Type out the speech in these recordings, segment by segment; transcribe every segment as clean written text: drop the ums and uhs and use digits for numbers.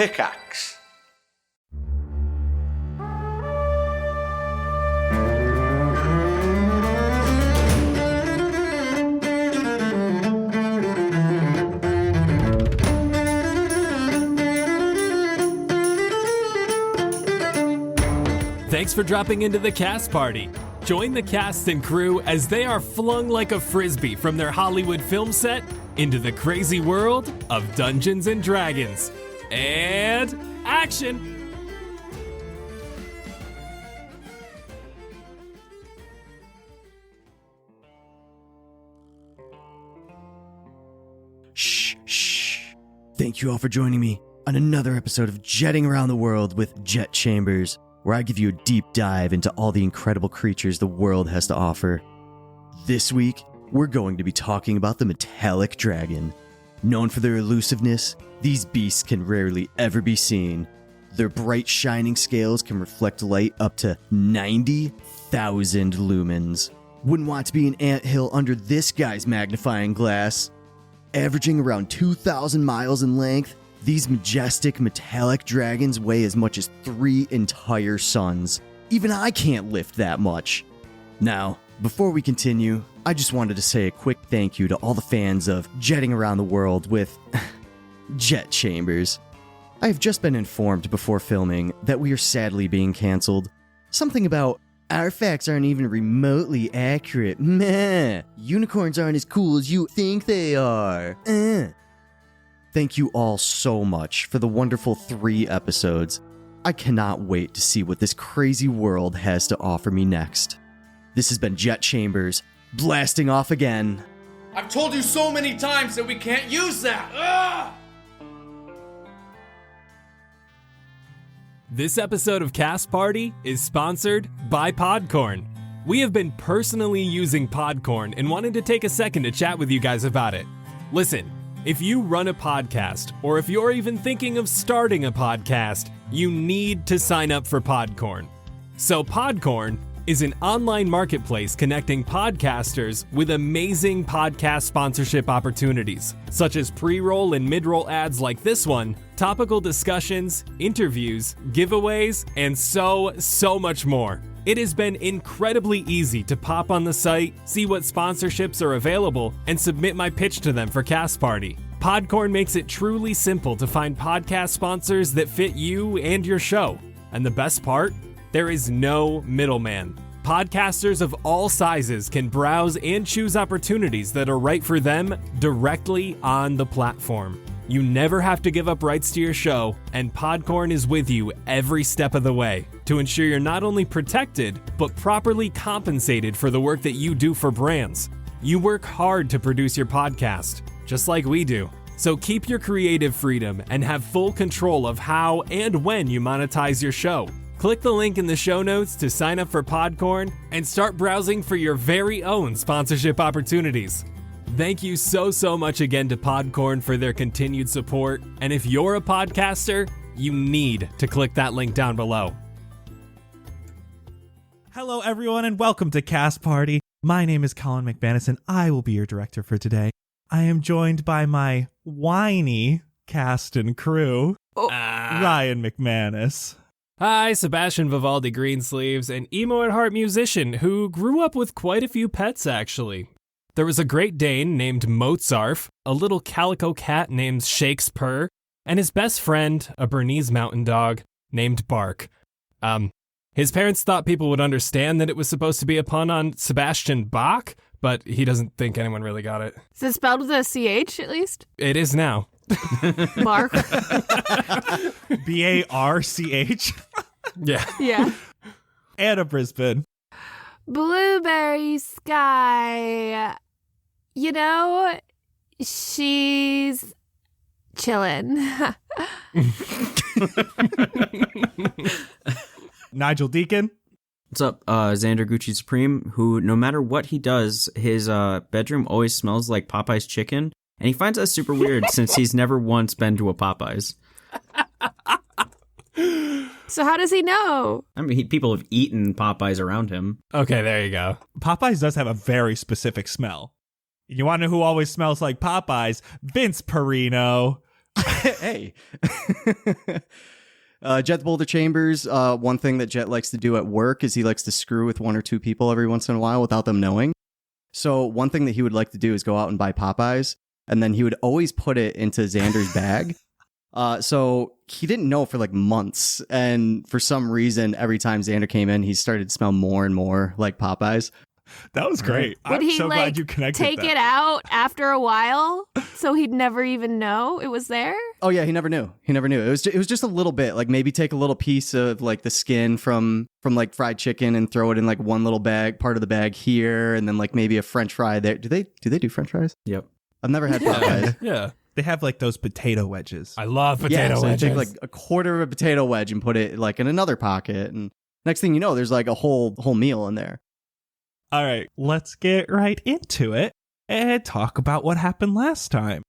Pickaxe. Thanks for dropping into the cast party. Join the cast and crew as they are flung like a frisbee from their Hollywood film set into the crazy world of Dungeons and Dragons. And action! Shh. Thank you all for joining me on another episode of Jetting Around the World with Jett Chambers, where I give you a deep dive into all the incredible creatures the world has to offer. This week, we're going to be talking about the metallic dragon. Known for their elusiveness, these beasts can rarely ever be seen. Their bright shining scales can reflect light up to 90,000 lumens. Wouldn't want to be an anthill under this guy's magnifying glass. Averaging around 2,000 miles in length, these majestic metallic dragons weigh as much as 3 entire suns. Even I can't lift that much. Now, before we continue, I just wanted to say a quick thank you to all the fans of Jetting Around the World with Jett Chambers. I have just been informed before filming that we are sadly being canceled. Something about, our facts aren't even remotely accurate. Meh. Unicorns aren't as cool as you think they are. Thank you all so much for the wonderful 3 episodes. I cannot wait to see what this crazy world has to offer me next. This has been Jett Chambers, blasting off again. I've told you so many times that we can't use that! Ugh! This episode of Cast Party is sponsored by Podcorn. We have been personally using Podcorn and wanted to take a second to chat with you guys about it. Listen, if you run a podcast, or if you're even thinking of starting a podcast, you need to sign up for Podcorn. So Podcorn is an online marketplace connecting podcasters with amazing podcast sponsorship opportunities, such as pre-roll and mid-roll ads like this one, topical discussions, interviews, giveaways, and so much more. It has been incredibly easy to pop on the site, see what sponsorships are available, and submit my pitch to them for Cast Party. Podcorn makes it truly simple to find podcast sponsors that fit you and your show. And the best part? There is no middleman. Podcasters of all sizes can browse and choose opportunities that are right for them directly on the platform. You never have to give up rights to your show, and Podcorn is with you every step of the way to ensure you're not only protected, but properly compensated for the work that you do for brands. You work hard to produce your podcast, just like we do. So keep your creative freedom and have full control of how and when you monetize your show. Click the link in the show notes to sign up for Podcorn and start browsing for your very own sponsorship opportunities. Thank you so much again to Podcorn for their continued support. And if you're a podcaster, you need to click that link down below. Hello, everyone, and welcome to Cast Party. My name is Colin McManus, and I will be your director for today. I am joined by my whiny cast and crew, Ryan McManus. Hi, Sebastian Vivaldi Greensleeves, an emo at heart musician who grew up with quite a few pets, actually. There was a Great Dane named Mozart, a little calico cat named Shakespeare, and his best friend, a Bernese mountain dog named Bark. His parents thought people would understand that it was supposed to be a pun on Sebastian Bach, but he doesn't think anyone really got it. Is it spelled with a CH, at least? It is now. Mark. B-A-R-C-H. Yeah. Anna Brisbane. Blueberry Sky. You know, she's chillin'. Nigel Deacon. What's up, Xander Gucci Supreme, who, no matter what he does, his bedroom always smells like Popeye's chicken, and he finds that super weird since he's never once been to a Popeye's. So how does he know? I mean, people have eaten Popeyes around him. Okay, there you go. Popeyes does have a very specific smell. You want to know who always smells like Popeyes? Vince Perino. Hey. Jett the Boulder Chambers, one thing that Jett likes to do at work is he likes to screw with one or two people every once in a while without them knowing. So one thing that he would like to do is go out and buy Popeyes, and then he would always put it into Xander's bag. So he didn't know for like months, and for some reason, every time Xander came in, he started to smell more and more like Popeyes. That was great. Would I'm he so glad you connected take that. it out after a while so he'd never even know it was there? Oh yeah, he never knew. It was just a little bit, like maybe take a little piece of like the skin from like fried chicken and throw it in like one little part of the bag here, and then like maybe a French fry there. Do they do French fries? Yep. I've never had Popeyes. Yeah. They have like those potato wedges. I love potato Yeah, so you wedges. take like a quarter of a potato wedge and put it like in another pocket, and next thing you know, there's like a whole meal in there. All right, let's get right into it and talk about what happened last time.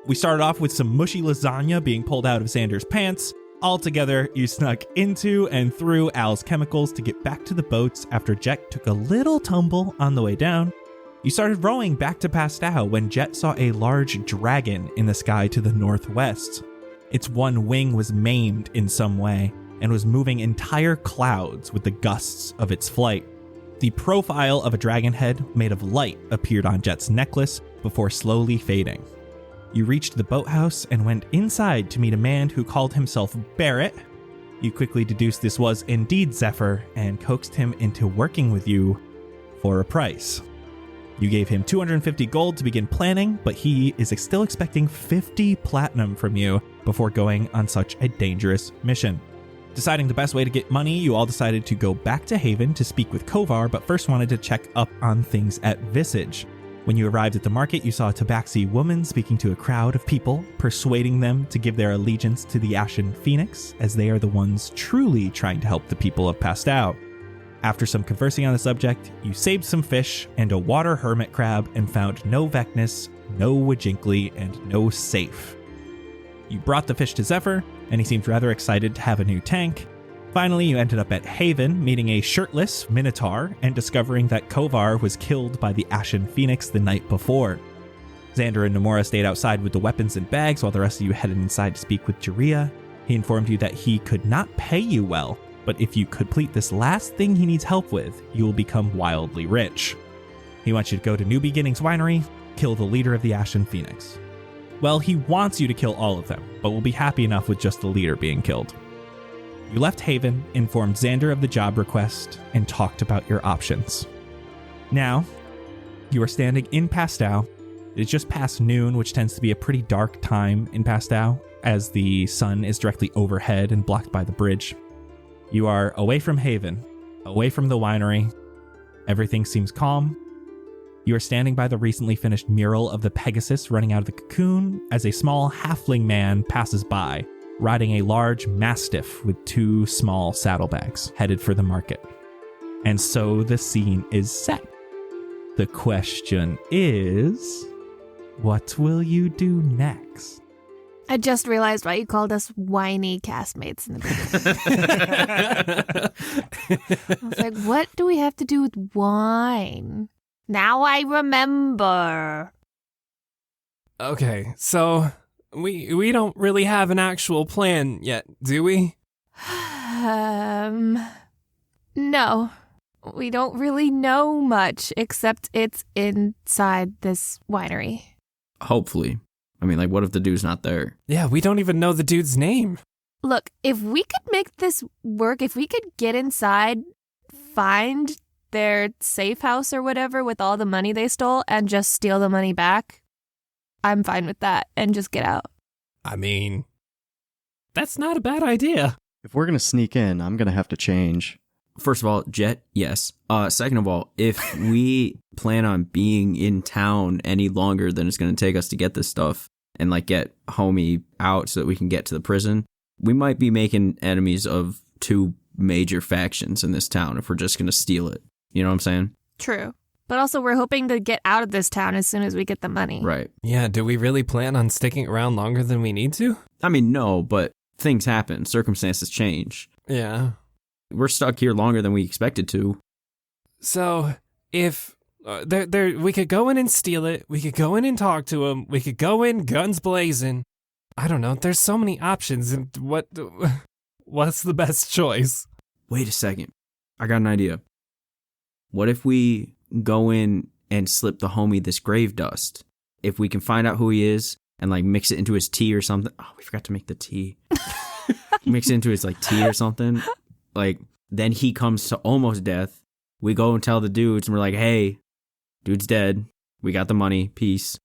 We started off with some mushy lasagna being pulled out of Xander's pants. Altogether, you snuck into and through Al's chemicals to get back to the boats after Jett took a little tumble on the way down. You started rowing back to Pastow when Jett saw a large dragon in the sky to the northwest. Its one wing was maimed in some way and was moving entire clouds with the gusts of its flight. The profile of a dragon head made of light appeared on Jett's necklace before slowly fading. You reached the boathouse and went inside to meet a man who called himself Barrett. You quickly deduced this was indeed Zephyr and coaxed him into working with you for a price. You gave him 250 gold to begin planning, but he is still expecting 50 platinum from you before going on such a dangerous mission. Deciding the best way to get money, you all decided to go back to Haven to speak with Kovar, but first wanted to check up on things at Visage. When you arrived at the market, you saw a Tabaxi woman speaking to a crowd of people, persuading them to give their allegiance to the Ashen Phoenix, as they are the ones truly trying to help the people of Pastow. After some conversing on the subject, you saved some fish and a water hermit crab and found no Vecnus, no Wajinkly, and no safe. You brought the fish to Zephyr, and he seemed rather excited to have a new tank. Finally, you ended up at Haven, meeting a shirtless Minotaur and discovering that Kovar was killed by the Ashen Phoenix the night before. Xander and Nomura stayed outside with the weapons and bags while the rest of you headed inside to speak with Jiria. He informed you that he could not pay you well, but if you complete this last thing he needs help with, you will become wildly rich. He wants you to go to New Beginnings Winery, kill the leader of the Ashen Phoenix. Well, he wants you to kill all of them, but will be happy enough with just the leader being killed. You left Haven, informed Xander of the job request, and talked about your options. Now, you are standing in Pastow. It is just past noon, which tends to be a pretty dark time in Pastow, as the sun is directly overhead and blocked by the bridge. You are away from Haven, away from the winery. Everything seems calm. You are standing by the recently finished mural of the Pegasus running out of the cocoon as a small halfling man passes by, riding a large mastiff with two small saddlebags, headed for the market. And so the scene is set. The question is, what will you do next? I just realized why you called us whiny castmates in the beginning. I was like, what do we have to do with wine? Now I remember. Okay, so we don't really have an actual plan yet, do we? No. We don't really know much, except it's inside this winery. Hopefully. I mean, like, what if the dude's not there? Yeah, we don't even know the dude's name. Look, if we could make this work, if we could get inside, find their safe house or whatever with all the money they stole and just steal the money back, I'm fine with that and just get out. I mean, that's not a bad idea. If we're going to sneak in, I'm going to have to change. First of all, Jett, yes. Second of all, if we plan on being in town any longer than it's going to take us to get this stuff and like get homie out so that we can get to the prison, we might be making enemies of two major factions in this town if we're just going to steal it. You know what I'm saying? True. But also, we're hoping to get out of this town as soon as we get the money. Right. Yeah, do we really plan on sticking around longer than we need to? I mean, no, but things happen. Circumstances change. Yeah. We're stuck here longer than we expected to. So, if We could go in and steal it. We could go in and talk to him. We could go in guns blazing. I don't know. There's so many options. And what's the best choice? Wait a second. I got an idea. What if we go in and slip the homie this grave dust? If we can find out who he is and like mix it into his tea or something. Oh, we forgot to make the tea. Mix it into his like tea or something. Like then he comes to almost death. We go and tell the dudes and we're like, hey, dude's dead. We got the money. Peace.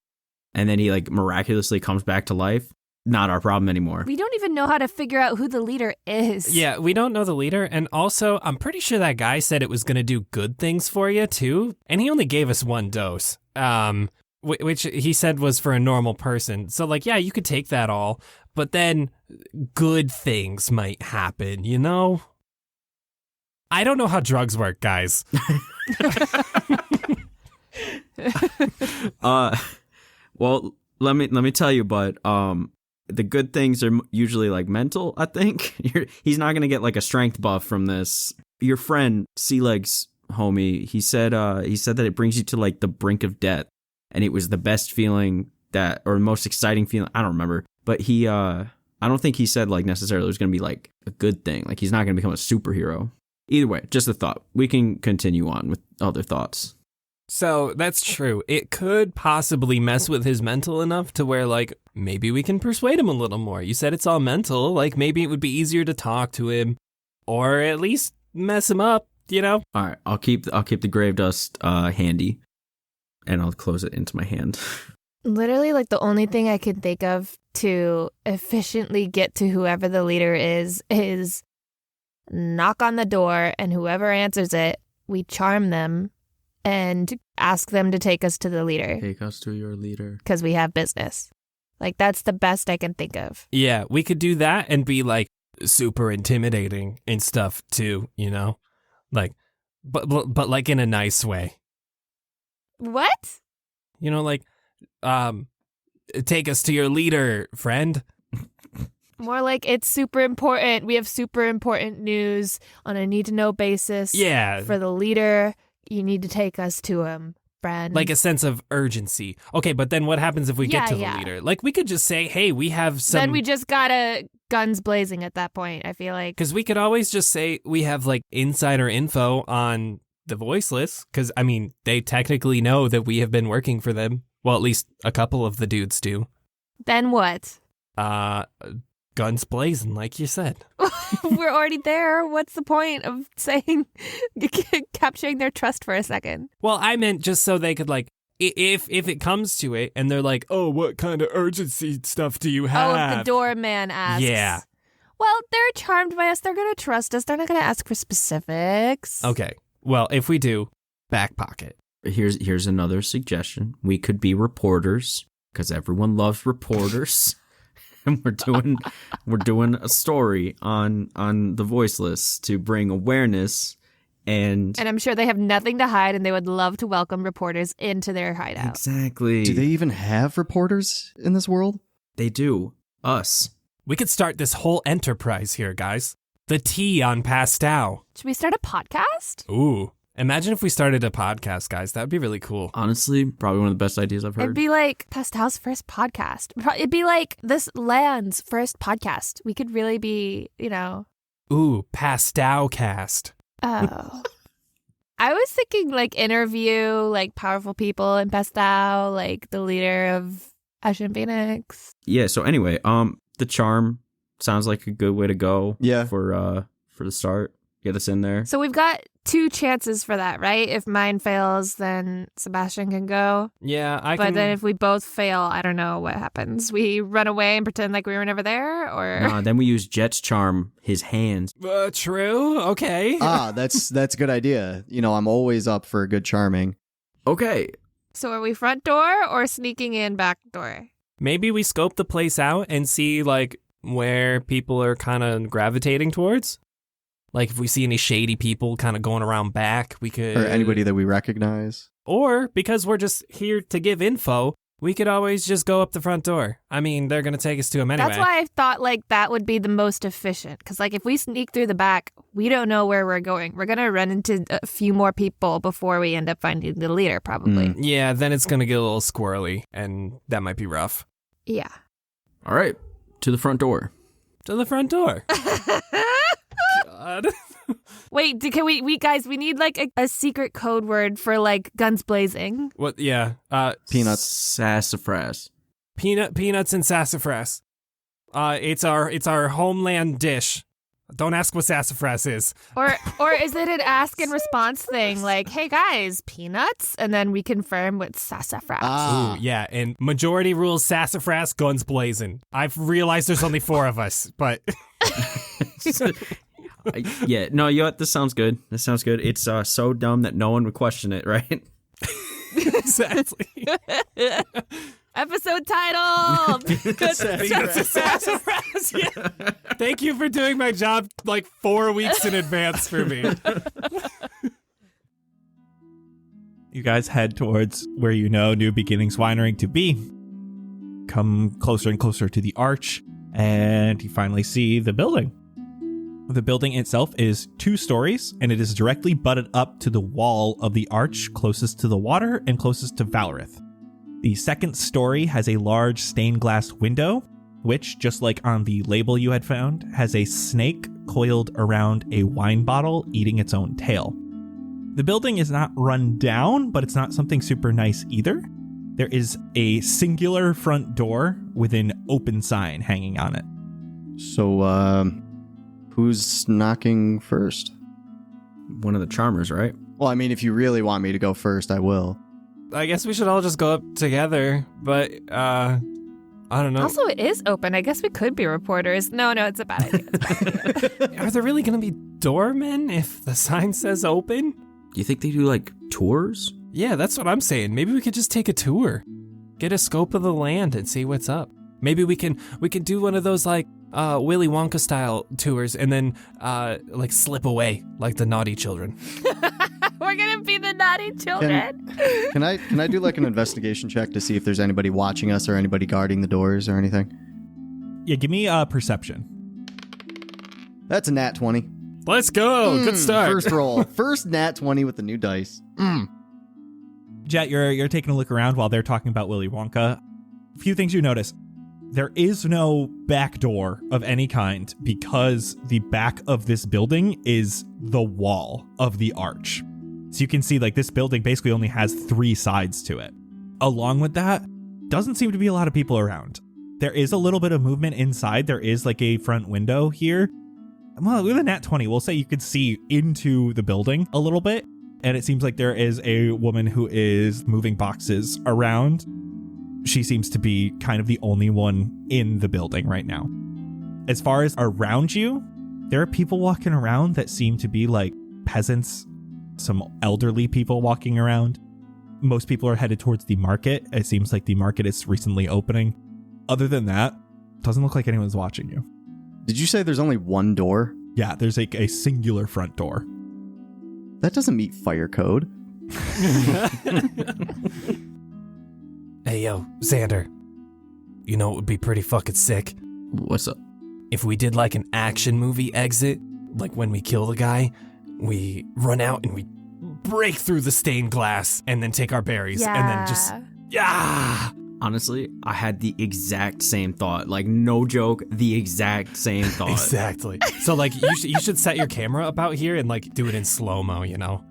And then he like miraculously comes back to life. Not our problem anymore. We don't even know how to figure out who the leader is. Yeah, we don't know the leader. And also, I'm pretty sure that guy said it was going to do good things for you, too. And he only gave us 1 dose, which he said was for a normal person. So, like, yeah, you could take that all. But then good things might happen, you know? I don't know how drugs work, guys. Well, let me tell you, bud. The good things are usually like mental, I think. He's not going to get like a strength buff from this. Your friend, Sea-Legs homie, he said that it brings you to like the brink of death. And it was the best feeling or most exciting feeling. I don't remember. But I don't think he said like necessarily it was going to be like a good thing. Like he's not going to become a superhero. Either way, just a thought. We can continue on with other thoughts. So that's true. It could possibly mess with his mental enough to where, like, maybe we can persuade him a little more. You said it's all mental. Like, maybe it would be easier to talk to him or at least mess him up, you know? All right, I'll keep the grave dust handy and I'll close it into my hand. Literally, like, the only thing I can think of to efficiently get to whoever the leader is knock on the door, and whoever answers it, we charm them and ask them to take us to the leader. Take us to your leader. Because we have business. Like, that's the best I can think of. Yeah, we could do that and be, like, super intimidating and stuff, too, you know? Like, but like, in a nice way. What? You know, like, take us to your leader, friend. More like, it's super important. We have super important news on a need-to-know basis. Yeah. For the leader. You need to take us to him, friend. Like a sense of urgency. Okay, but then what happens if we get to the leader? Like, we could just say, hey, we have some... Then we just gotta guns blazing at that point, I feel like. Because we could always just say we have, like, insider info on the voiceless. Because, I mean, they technically know that we have been working for them. Well, at least a couple of the dudes do. Then what? Guns blazing, like you said. We're already there. What's the point of saying, capturing their trust for a second? Well, I meant just so they could, like, if it comes to it and they're like, oh, what kind of urgency stuff do you have? Oh, if the doorman asks. Yeah. Well, they're charmed by us. They're going to trust us. They're not going to ask for specifics. Okay. Well, if we do, back pocket. Here's another suggestion. We could be reporters because everyone loves reporters. And we're doing a story on the voiceless to bring awareness and I'm sure they have nothing to hide and they would love to welcome reporters into their hideout. Exactly. Do they even have reporters in this world? They do. Us. We could start this whole enterprise here, guys. The tea on Pastel. Should we start a podcast? Ooh. Imagine if we started a podcast, guys. That would be really cool. Honestly, probably one of the best ideas I've heard. It'd be like Pastel's first podcast. It'd be like this land's first podcast. We could really be, you know. Ooh, Pastel cast. Oh. I was thinking like interview like powerful people in Pastel, like the leader of Ashen Phoenix. Yeah, so anyway, the charm sounds like a good way to go. Yeah. For the start. Get us in there. So we've got 2 chances for that, right? If mine fails, then Sebastian can go. Yeah, But then if we both fail, I don't know what happens. We run away and pretend like we were never there, or... Nah, then we use Jett's charm, his hands. True, okay. That's a good idea. You know, I'm always up for a good charming. Okay. So are we front door or sneaking in back door? Maybe we scope the place out and see, like, where people are kind of gravitating towards. Like, if we see any shady people kind of going around back, we could... Or anybody that we recognize. Or, because we're just here to give info, We could always just go up the front door. I mean, they're going to take us to them anyway. That's why I thought, like, that would be the most efficient. Because, like, if we sneak through the back, we don't know where we're going. We're going to run into a few more people before we end up finding the leader, probably. Yeah, then it's going to get a little squirrely, and that might be rough. Yeah. All right, to the front door. To the front door. God. Wait, can we guys, we need, like, a secret code word for, like, guns blazing. What? Yeah. Peanuts. Sassafras. Peanuts and sassafras. It's our homeland dish. Don't ask what sassafras is. Or is it an ask and response thing? Like, hey, guys, peanuts? And then we confirm with sassafras. Ooh, yeah, and majority rules sassafras, guns blazing. I've realized there's only 4 of us, but... Yeah, no, you know what? This sounds good. It's so dumb that no one would question it, right? Exactly. Episode title! Peanuts and sassafras. Yeah. Thank you for doing my job like 4 weeks in advance for me. You guys head towards where you know New Beginnings Winery to be. Come closer and closer to the arch, and you finally see the building. The building itself is 2 stories, and it is directly butted up to the wall of the arch closest to the water and closest to Valorith. The second story has a large stained glass window, which, just like on the label you had found, has a snake coiled around a wine bottle eating its own tail. The building is not run down, but it's not something super nice either. There is a singular front door with an open sign hanging on it. So, who's knocking first? One of the charmers, right? Well, I mean, if you really want me to go first, I will. I guess we should all just go up together, but, I don't know. Also, it is open. I guess we could be reporters. No, it's a bad idea. Are there really going to be doormen if the sign says open? Do you think they do, like, tours? Yeah, that's what I'm saying. Maybe we could just take a tour. Get a scope of the land and see what's up. Maybe we can do one of those, like, Willy Wonka style tours and then, like, slip away like the naughty children. We're gonna be the naughty children. Can I do like an investigation check to see if there's anybody watching us or anybody guarding the doors or anything? Yeah, give me perception. That's a nat 20. Let's go. Good start. First roll. First nat 20 with the new dice. Jett, you're taking a look around while they're talking about Willy Wonka. A few things you notice. There is no back door of any kind because the back of this building is the wall of the arch. So you can see like this building basically only has 3 sides to it. Along with that, doesn't seem to be a lot of people around. There is a little bit of movement inside. There is like a front window here. Well, with a nat 20, we'll say you could see into the building a little bit. And it seems like there is a woman who is moving boxes around. She seems to be kind of the only one in the building right now. As far as around you, there are people walking around that seem to be like peasants, some elderly people walking around. Most people are headed towards the market. It seems like the market is recently opening. Other than that, doesn't look like anyone's watching you. Did you say there's only one door? Yeah, there's like a singular front door. That doesn't meet fire code. Hey, yo, Xander. You know it would be pretty fucking sick? What's up? If we did like an action movie exit, like when we kill the guy, we run out and we break through the stained glass and then take our berries and then just... Yeah! Honestly, I had the exact same thought. Like, no joke, the exact same thought. Exactly. So, like, you should set your camera up out here and, like, do it in slow-mo, you know?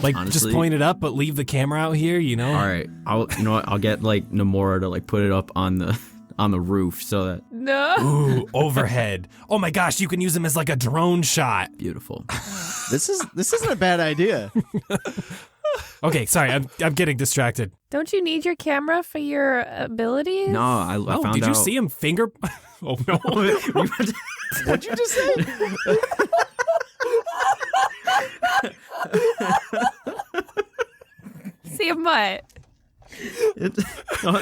Like, honestly, just point it up, but leave the camera out here, you know? All right. I'll get, like, Nomura to, like, put it up on the roof so that... No. Ooh, overhead. Oh, my gosh, you can use them as, like, a drone shot. Beautiful. This isn't a bad idea. Okay, sorry, I'm getting distracted. Don't you need your camera for your abilities? No, I found out. Did you see him finger? Oh no! What'd you just say? See him what?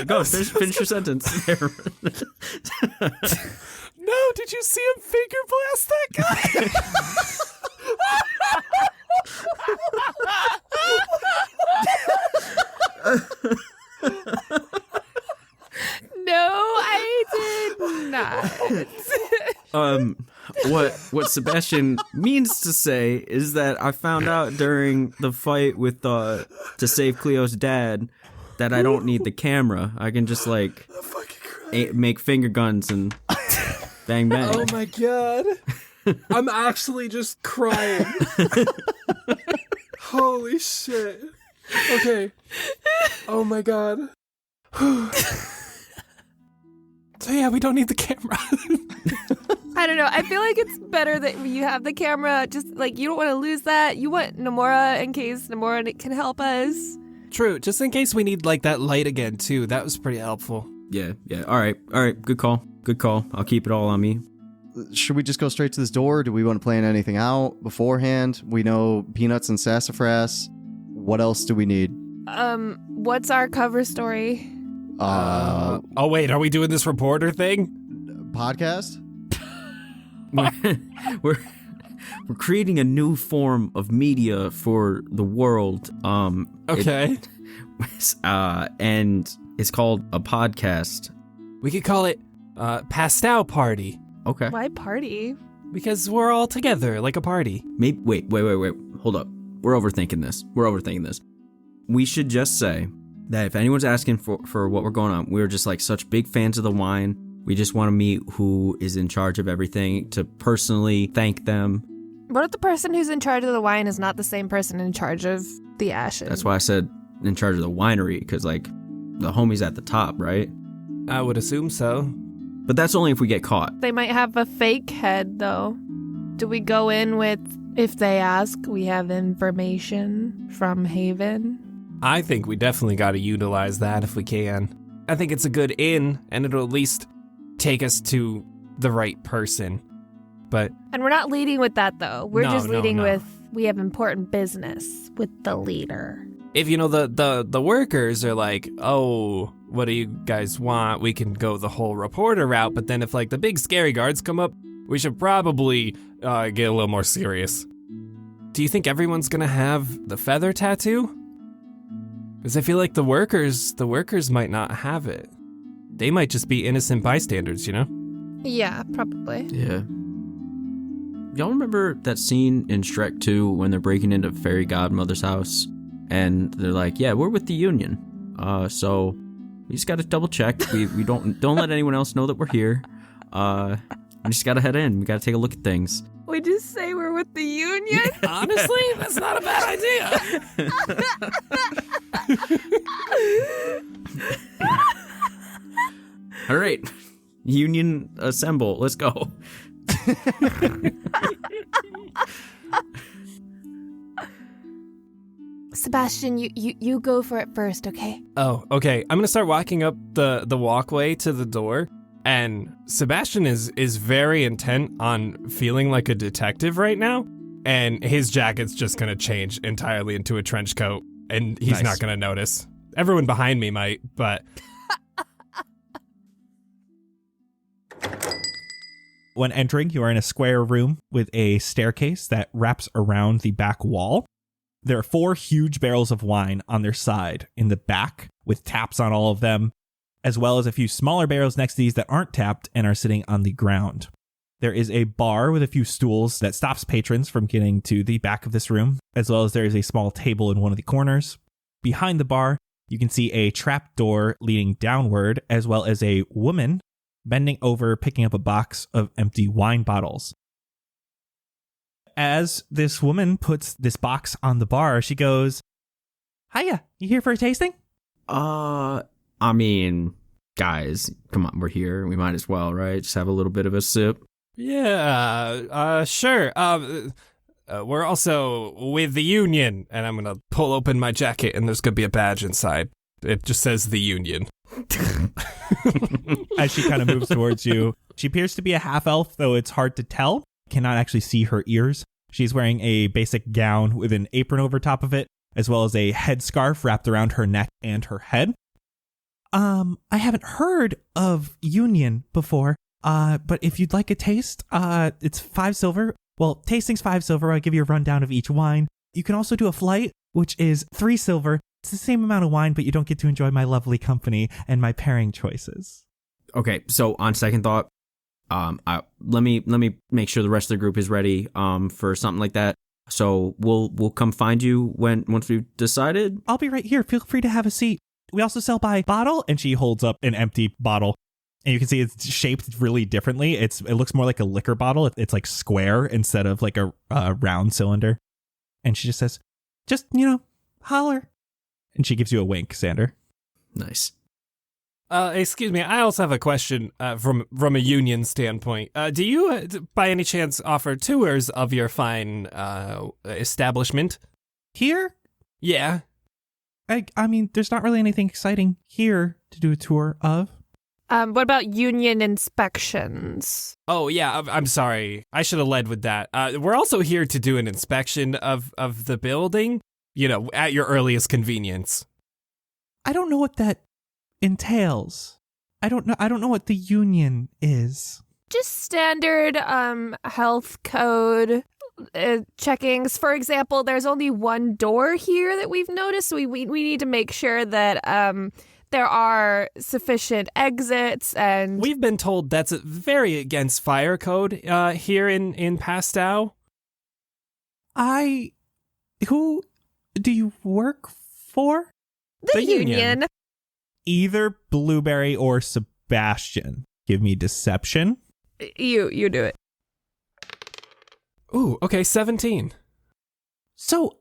Go finish your sentence. No, did you see him finger blast that guy? What Sebastian means to say is that I found out during the fight with to save Cleo's dad that I don't need the camera. I can just like make finger guns and bang bang. Oh my god. I'm actually just crying. Holy shit. Okay. Oh my god. So yeah, we don't need the camera. I don't know. I feel like it's better that you have the camera. Just like you don't want to lose that. You want Nomura in case Nomura can help us. True. Just in case we need like that light again too. That was pretty helpful. Yeah. All right. Good call. I'll keep it all on me. Should we just go straight to this door? Do we want to plan anything out beforehand? We know Peanuts and Sassafras. What else do we need? What's our cover story? Oh wait, are we doing this reporter thing? Podcast? We're creating a new form of media for the world. Okay. And it's called a podcast. We could call it Pastel Party. Okay. Why party? Because we're all together like a party. Maybe wait. Hold up. We're overthinking this. We should just say that if anyone's asking for what we're going on, we're just like such big fans of the wine. We just want to meet who is in charge of everything to personally thank them. What if the person who's in charge of the wine is not the same person in charge of the ashes? That's why I said in charge of the winery, because like the homie's at the top, right? I would assume so. But that's only if we get caught. They might have a fake head, though. Do we go in with, if they ask, we have information from Haven? I think we definitely got to utilize that if we can. I think it's a good in, and it'll at least take us to the right person. But and we're not leading with that, though. We're just leading no. with, we have important business with the leader. If, the workers are like, oh, what do you guys want? We can go the whole reporter route. But then if, the big scary guards come up, we should probably get a little more serious. Do you think everyone's going to have the feather tattoo? Because I feel like the workers might not have it. They might just be innocent bystanders, Yeah, probably. Yeah. Y'all remember that scene in Shrek 2 when they're breaking into Fairy Godmother's house? And they're like, yeah, we're with the Union. So we just got to double check. We don't let anyone else know that we're here. We just got to head in. We got to take a look at things. We just say we're with the Union? Honestly, that's not a bad idea. All right. Union assemble. Let's go. Sebastian, you go for it first, okay? Oh, okay. I'm going to start walking up the walkway to the door. And Sebastian is very intent on feeling like a detective right now. And his jacket's just going to change entirely into a trench coat. And he's not going to notice. Everyone behind me might, but... When entering, you are in a square room with a staircase that wraps around the back wall. There are 4 huge barrels of wine on their side in the back with taps on all of them, as well as a few smaller barrels next to these that aren't tapped and are sitting on the ground. There is a bar with a few stools that stops patrons from getting to the back of this room, as well as there is a small table in one of the corners. Behind the bar, you can see a trap door leading downward, as well as a woman bending over, picking up a box of empty wine bottles. As this woman puts this box on the bar, she goes, "Hiya, you here for a tasting?" I mean, guys, come on, we're here. We might as well, right? Just have a little bit of a sip. Yeah, sure. We're also with the Union, and I'm gonna pull open my jacket, and there's gonna be a badge inside. It just says the Union. As she kind of moves towards you, she appears to be a half-elf, though it's hard to tell. Cannot actually see her ears. She's wearing a basic gown with an apron over top of it, as well as a headscarf wrapped around her neck and her head. I haven't heard of Union before, but if you'd like a taste, it's 5 silver. Well, tasting's 5 silver. I'll give you a rundown of each wine. You can also do a flight, which is 3 silver. It's the same amount of wine, but you don't get to enjoy my lovely company and my pairing choices. Okay, so on second thought, Let me make sure the rest of the group is ready for something like that. So we'll come find you once we've decided. I'll be right here. Feel free to have a seat. We also sell by bottle, and she holds up an empty bottle. And you can see it's shaped really differently. It looks more like a liquor bottle. It's like square instead of like a round cylinder. And she just says, just, holler. And she gives you a wink, Xander. Nice. Excuse me, I also have a question from a union standpoint. Do you, by any chance, offer tours of your fine establishment? Here? Yeah. I mean, there's not really anything exciting here to do a tour of. What about union inspections? Oh, yeah, I'm sorry. I should have led with that. We're also here to do an inspection of the building, at your earliest convenience. I don't know what that entails. I don't know what the union is. Just standard health code checkings. For example, there's only one door here that we've noticed. So we need to make sure that there are sufficient exits, and we've been told that's very against fire code here in Pastow. Who do you work for? The union. Either Blueberry or Sebastian. Give me deception. You do it. Ooh, okay, 17. So,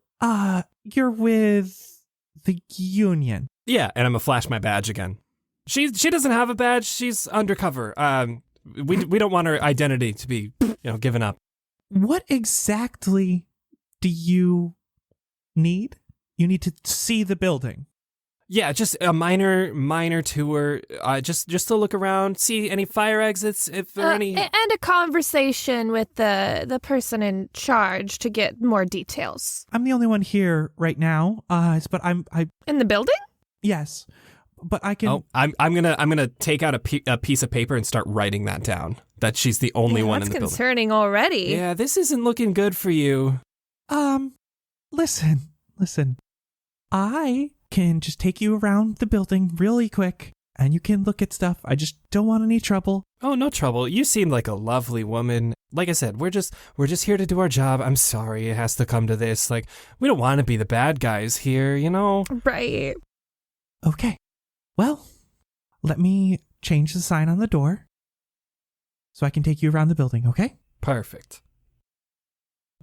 you're with the union. Yeah, and I'm gonna flash my badge again. She doesn't have a badge. She's undercover. We don't want her identity to be, given up. What exactly do you need? You need to see the building. Yeah, just a minor tour, just to look around, see any fire exits, if there are any... And a conversation with the person in charge to get more details. I'm the only one here right now, but I... In the building? Yes, but I can... Oh, I'm gonna take out a piece of paper and start writing that down, that she's the only one in the building. That's concerning already. Yeah, this isn't looking good for you. Listen. I can just take you around the building really quick, and you can look at stuff. I just don't want any trouble. Oh, no trouble. You seem like a lovely woman. Like I said, we're just here to do our job. I'm sorry it has to come to this. Like, we don't want to be the bad guys here, Right. Okay. Well, let me change the sign on the door so I can take you around the building, okay? Perfect.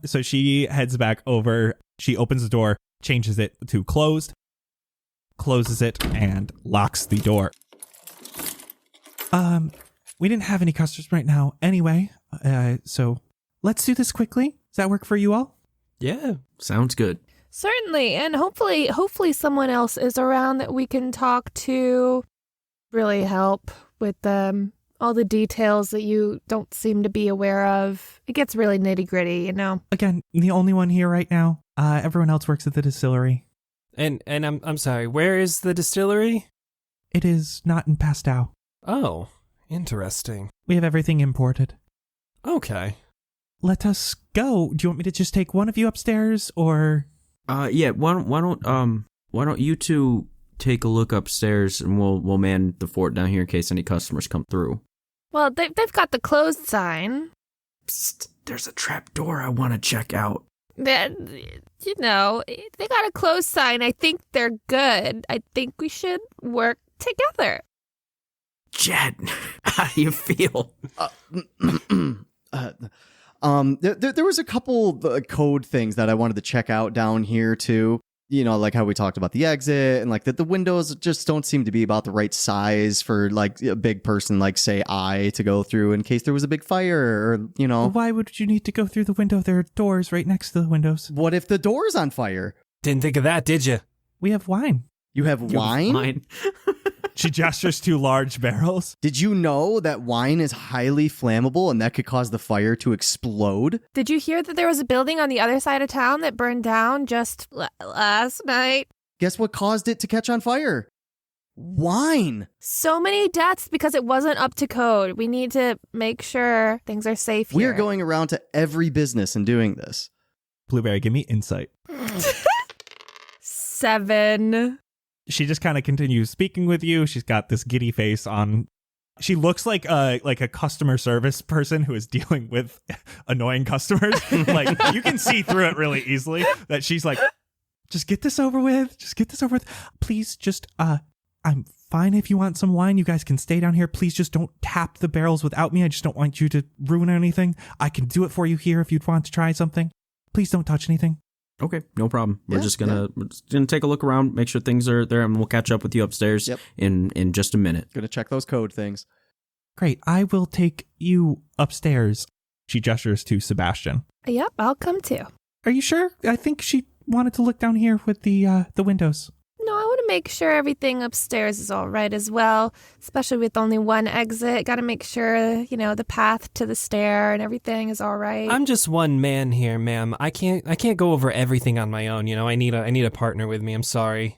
So she heads back over. She opens the door, changes it to closed, closes it, and locks the door. We didn't have any customers right now anyway, so let's do this quickly. Does that work for you all? Yeah. Sounds good. Certainly, and hopefully someone else is around that we can talk to. Really help with all the details that you don't seem to be aware of. It gets really nitty-gritty, Again, the only one here right now. Everyone else works at the distillery. And I'm sorry, where is the distillery? It is not in Pastow. Oh, interesting. We have everything imported. Okay. Let us go. Do you want me to just take one of you upstairs, or? Yeah. Why don't you two take a look upstairs, and we'll man the fort down here in case any customers come through. Well, they've got the closed sign. Psst, there's a trap door I want to check out. They got a closed sign. I think they're good. I think we should work together. Jett, how do you feel? There was a couple code things that I wanted to check out down here too. Like how we talked about the exit, and like that the windows just don't seem to be about the right size for like a big person like say I to go through in case there was a big fire or Why would you need to go through the window? There are doors right next to the windows. What if the door's on fire? Didn't think of that, did you? We have wine. You have wine? She gestures 2 large barrels. Did you know that wine is highly flammable and that could cause the fire to explode? Did you hear that there was a building on the other side of town that burned down just last night? Guess what caused it to catch on fire? Wine. So many deaths because it wasn't up to code. We need to make sure things are safe here. We're going around to every business and doing this. Blueberry, give me insight. 7. She just kind of continues speaking with you. She's got this giddy face on. She looks like a customer service person who is dealing with annoying customers. Like, you can see through it really easily that she's like, just get this over with. Just get this over with. Please just, I'm fine if you want some wine. You guys can stay down here. Please just don't tap the barrels without me. I just don't want you to ruin anything. I can do it for you here if you'd want to try something. Please don't touch anything. Okay, no problem. We're just gonna take a look around, make sure things are there, and we'll catch up with you upstairs in just a minute. Gonna check those code things. Great. I will take you upstairs. She gestures to Sebastian. Yep, I'll come too. Are you sure? I think she wanted to look down here with the windows. No, I want to make sure everything upstairs is all right as well, especially with only one exit. Got to make sure, the path to the stair and everything is all right. I'm just one man here, ma'am. I can't go over everything on my own. I need a partner with me. I'm sorry.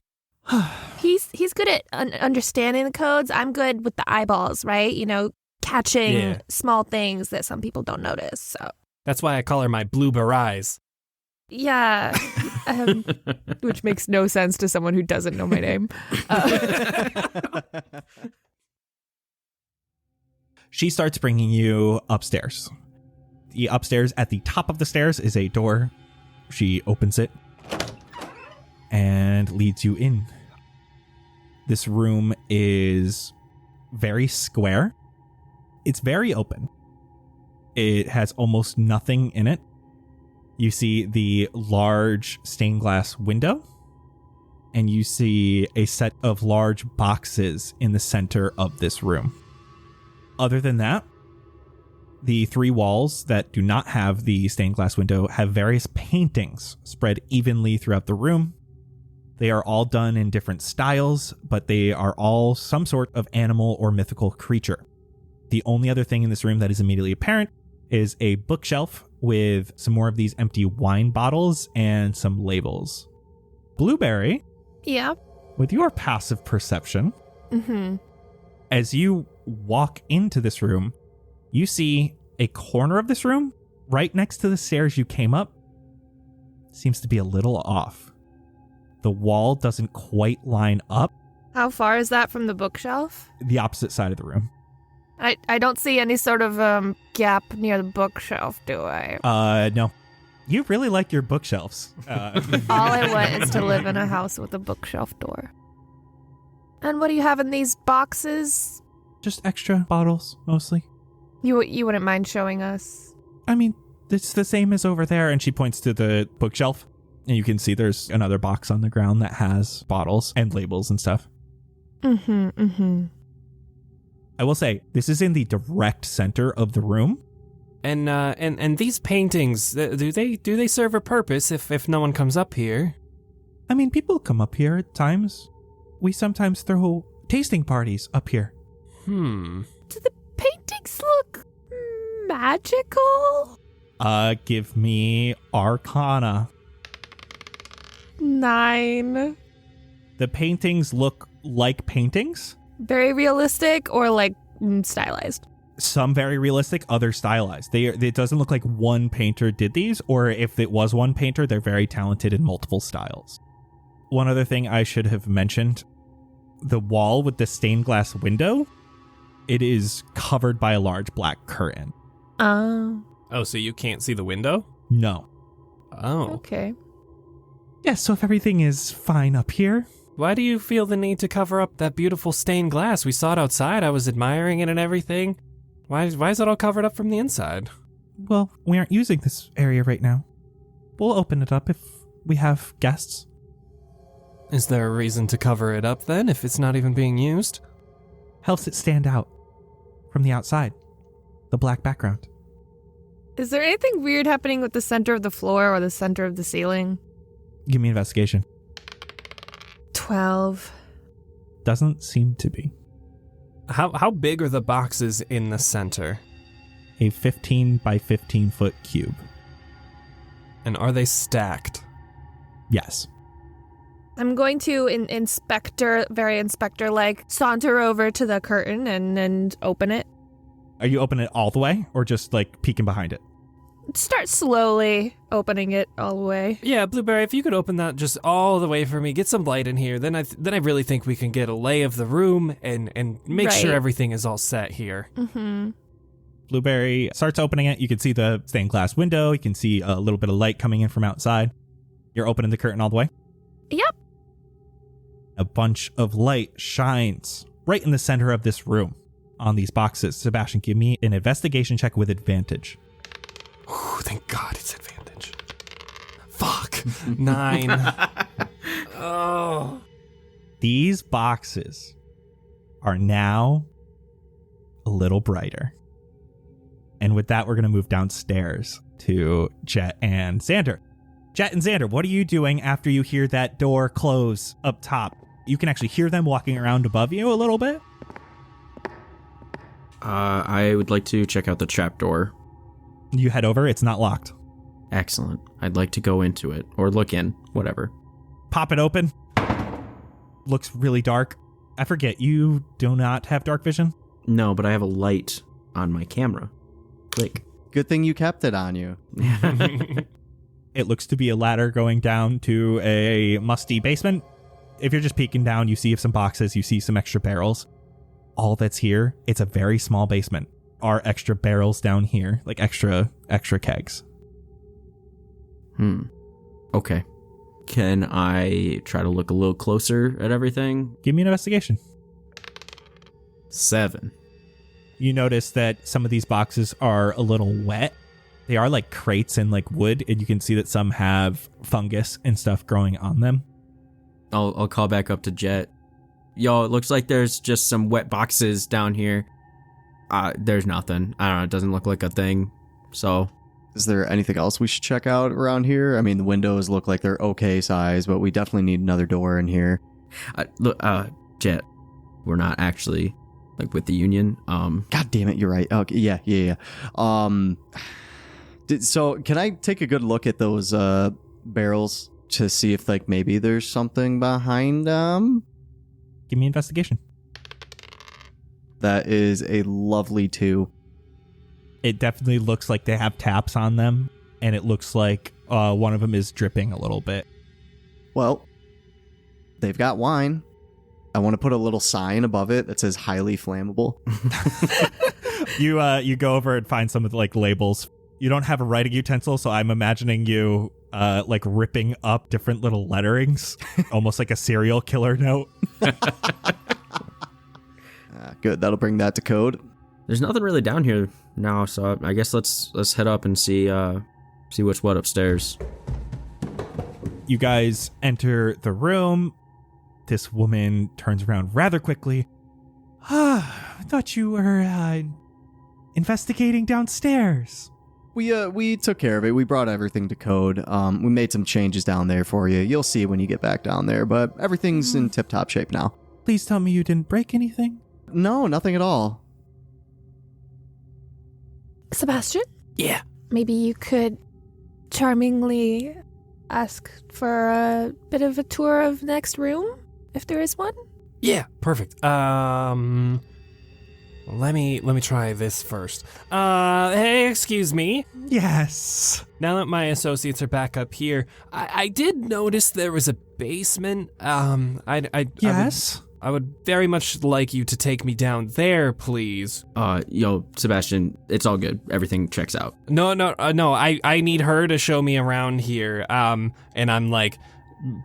He's good at understanding the codes. I'm good with the eyeballs, right? Catching small things that some people don't notice. So that's why I call her my blue eyes. Yeah, which makes no sense to someone who doesn't know my name. She starts bringing you upstairs. The upstairs at the top of the stairs is a door. She opens it and leads you in. This room is very square. It's very open. It has almost nothing in it. You see the large stained glass window, and you see a set of large boxes in the center of this room. Other than that, the three walls that do not have the stained glass window have various paintings spread evenly throughout the room. They are all done in different styles, but they are all some sort of animal or mythical creature. The only other thing in this room that is immediately apparent is a bookshelf with some more of these empty wine bottles and some labels. Blueberry? Yeah? With your passive perception, Mm-hmm. as you walk into this room, you see a corner of this room right next to the stairs you came up seems to be a little off. The wall doesn't quite line up. How far is that from the bookshelf? The opposite side of the room. I don't see any sort of gap near the bookshelf, do I? No. You really like your bookshelves. All I want is to live in a house with a bookshelf door. And what do you have in these boxes? Just extra bottles, mostly. You wouldn't mind showing us? I mean, it's the same as over there. And she points to the bookshelf. And you can see there's another box on the ground that has bottles and labels and stuff. Mm-hmm. I will say, this is in the direct center of the room. And these paintings, do they serve a purpose if no one comes up here? I mean, people come up here at times. We sometimes throw tasting parties up here. Do the paintings look magical? Give me Arcana. 9. The paintings look like paintings. Very realistic or like stylized? Some very realistic, others stylized. It doesn't look like one painter did these, or if it was one painter, they're very talented in multiple styles. One other thing I should have mentioned, the wall with the stained glass window, it is covered by a large black curtain. Oh, so you can't see the window? No. Oh. Okay. Yeah, so if everything is fine up here. Why do you feel the need to cover up that beautiful stained glass? We saw it outside. I was admiring it and everything. Why is it all covered up from the inside? Well, we aren't using this area right now. We'll open it up if we have guests. Is there a reason to cover it up then, if it's not even being used? Helps it stand out from the outside. The black background. Is there anything weird happening with the center of the floor or the center of the ceiling? Give me investigation. 12. Doesn't seem to be. How big are the boxes in the center? A 15 by 15 foot cube. And are they stacked? Yes. I'm going to very inspector-like, saunter over to the curtain and open it. Are you opening it all the way or just like peeking behind it? start slowly opening it all the way. Yeah, Blueberry, if you could open that just all the way for me, get some light in here, then I really think we can get a lay of the room and make sure everything is all set here. Mm-hmm. Blueberry starts opening it. You can see the stained glass window. You can see a little bit of light coming in from outside. You're opening the curtain all the way? Yep. A bunch of light shines right in the center of this room on these boxes. Sebastian, give me an investigation check with advantage. Ooh, thank God it's advantage. Fuck. 9. Oh. These boxes are now a little brighter. And with that, we're going to move downstairs to Jett and Xander. Jett and Xander, what are you doing after you hear that door close up top? You can actually hear them walking around above you a little bit. I would like to check out the trapdoor. You head over. It's not locked. Excellent. I'd like to go into it, or look in, whatever. Pop it open. Looks really dark. I forget, you do not have dark vision? No, but I have a light on my camera. Click. Good thing you kept it on you. It looks to be a ladder going down to a musty basement. If you're just peeking down, you see some boxes, you see some extra barrels. All that's here, it's a very small basement, are extra barrels down here, like extra kegs. Okay. Can I try to look a little closer at everything? Give me an investigation. 7. You notice that some of these boxes are a little wet. They are like crates and like wood, and you can see that some have fungus and stuff growing on them. I'll call back up to Jett. Yo, it looks like there's just some wet boxes down here. There's nothing. I don't know. It doesn't look like a thing. So, is there anything else we should check out around here? I mean, the windows look like they're okay size, but we definitely need another door in here. Look, Jett, we're not actually like with the union. God damn it, you're right. Okay, yeah. So, can I take a good look at those barrels to see if like maybe there's something behind them? Give me investigation. That is a lovely 2. It definitely looks like they have taps on them, and it looks like one of them is dripping a little bit. Well, they've got wine. I want to put a little sign above it that says highly flammable. You go over and find some of the like labels. You don't have a writing utensil, so I'm imagining you like ripping up different little letterings, almost like a serial killer note. Good, that'll bring that to code. There's nothing really down here now, so I guess let's head up and see what's what upstairs. You guys enter the room. This woman turns around rather quickly. I thought you were investigating downstairs. We took care of it. We brought everything to code. We made some changes down there for you. You'll see when you get back down there, but everything's in tip-top shape now. Please tell me you didn't break anything. No, nothing at all. Sebastian? Yeah. Maybe you could charmingly ask for a bit of a tour of the next room, if there is one? Yeah, perfect. Let me try this first. Hey, excuse me. Yes. Now that my associates are back up here, I did notice there was a basement. Yes. I would very much like you to take me down there, please. Yo, Sebastian, it's all good. Everything checks out. No. I need her to show me around here. And I'm like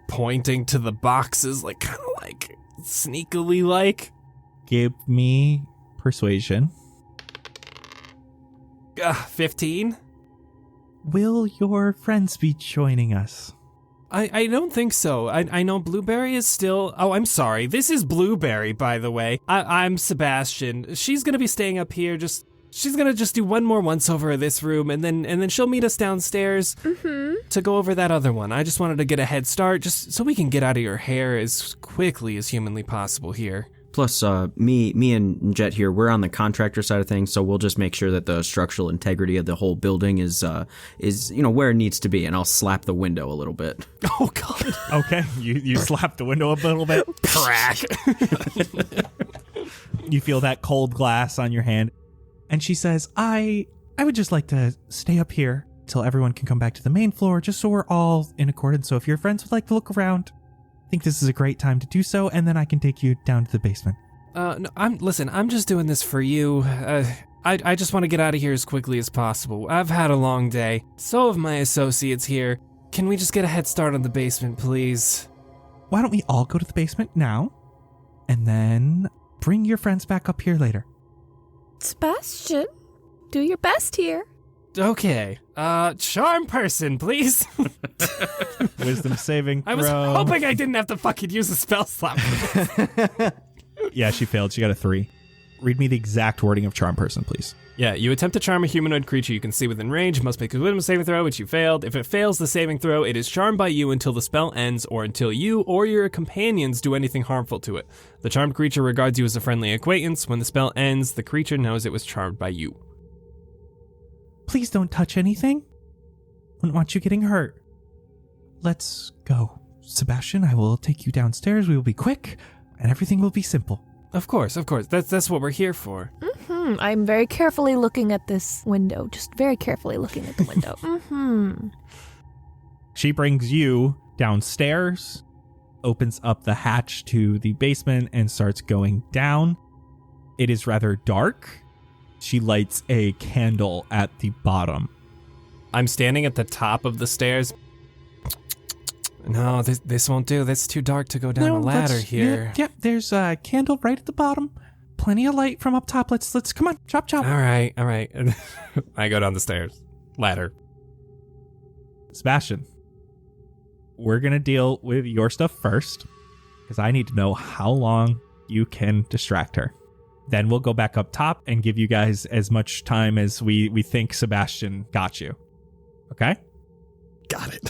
pointing to the boxes, like kind of like sneakily like. Give me persuasion. 15. Will your friends be joining us? I don't think so. I know Blueberry is still... Oh, I'm sorry. This is Blueberry, by the way. I'm Sebastian. She's going to be staying up here. She's going to just do one more once-over of this room, and then she'll meet us downstairs to go over that other one. I just wanted to get a head start, just so we can get out of your hair as quickly as humanly possible here. Plus, me and Jett here, we're on the contractor side of things, so we'll just make sure that the structural integrity of the whole building is where it needs to be, and I'll slap the window a little bit. Oh God! Okay, you slap the window a little bit. Crack. You feel that cold glass on your hand, and she says, "I would just like to stay up here till everyone can come back to the main floor, just so we're all in accordance. So if your friends would like to look around, I think this is a great time to do so, and then I can take you down to the basement. No, I'm just doing this for you. I just want to get out of here as quickly as possible. I've had a long day. So have my associates here. Can we just get a head start on the basement, please? Why don't we all go to the basement now, and then bring your friends back up here later? Sebastian, do your best here. Okay. Charm person, please. Wisdom saving throw. I was hoping I didn't have to fucking use a spell slot. Yeah, she failed. She got a 3. Read me the exact wording of charm person, please. Yeah, you attempt to charm a humanoid creature you can see within range, must make a wisdom saving throw, which you failed. If it fails the saving throw, it is charmed by you until the spell ends or until you or your companions do anything harmful to it. The charmed creature regards you as a friendly acquaintance. When the spell ends, the creature knows it was charmed by you. Please don't touch anything. Wouldn't want you getting hurt. Let's go. Sebastian, I will take you downstairs. We will be quick, and everything will be simple. Of course. That's what we're here for. I'm very carefully looking at this window. Just very carefully looking at the window. She brings you downstairs, opens up the hatch to the basement, and starts going down. It is rather dark. She lights a candle at the bottom. I'm standing at the top of the stairs. No, this won't do. That's too dark to go down a ladder here. Yeah, there's a candle right at the bottom. Plenty of light from up top. Let's come on, chop. All right. I go down the stairs. Ladder. Sebastian, we're going to deal with your stuff first, because I need to know how long you can distract her. Then we'll go back up top and give you guys as much time as we think Sebastian got you. Okay? Got it.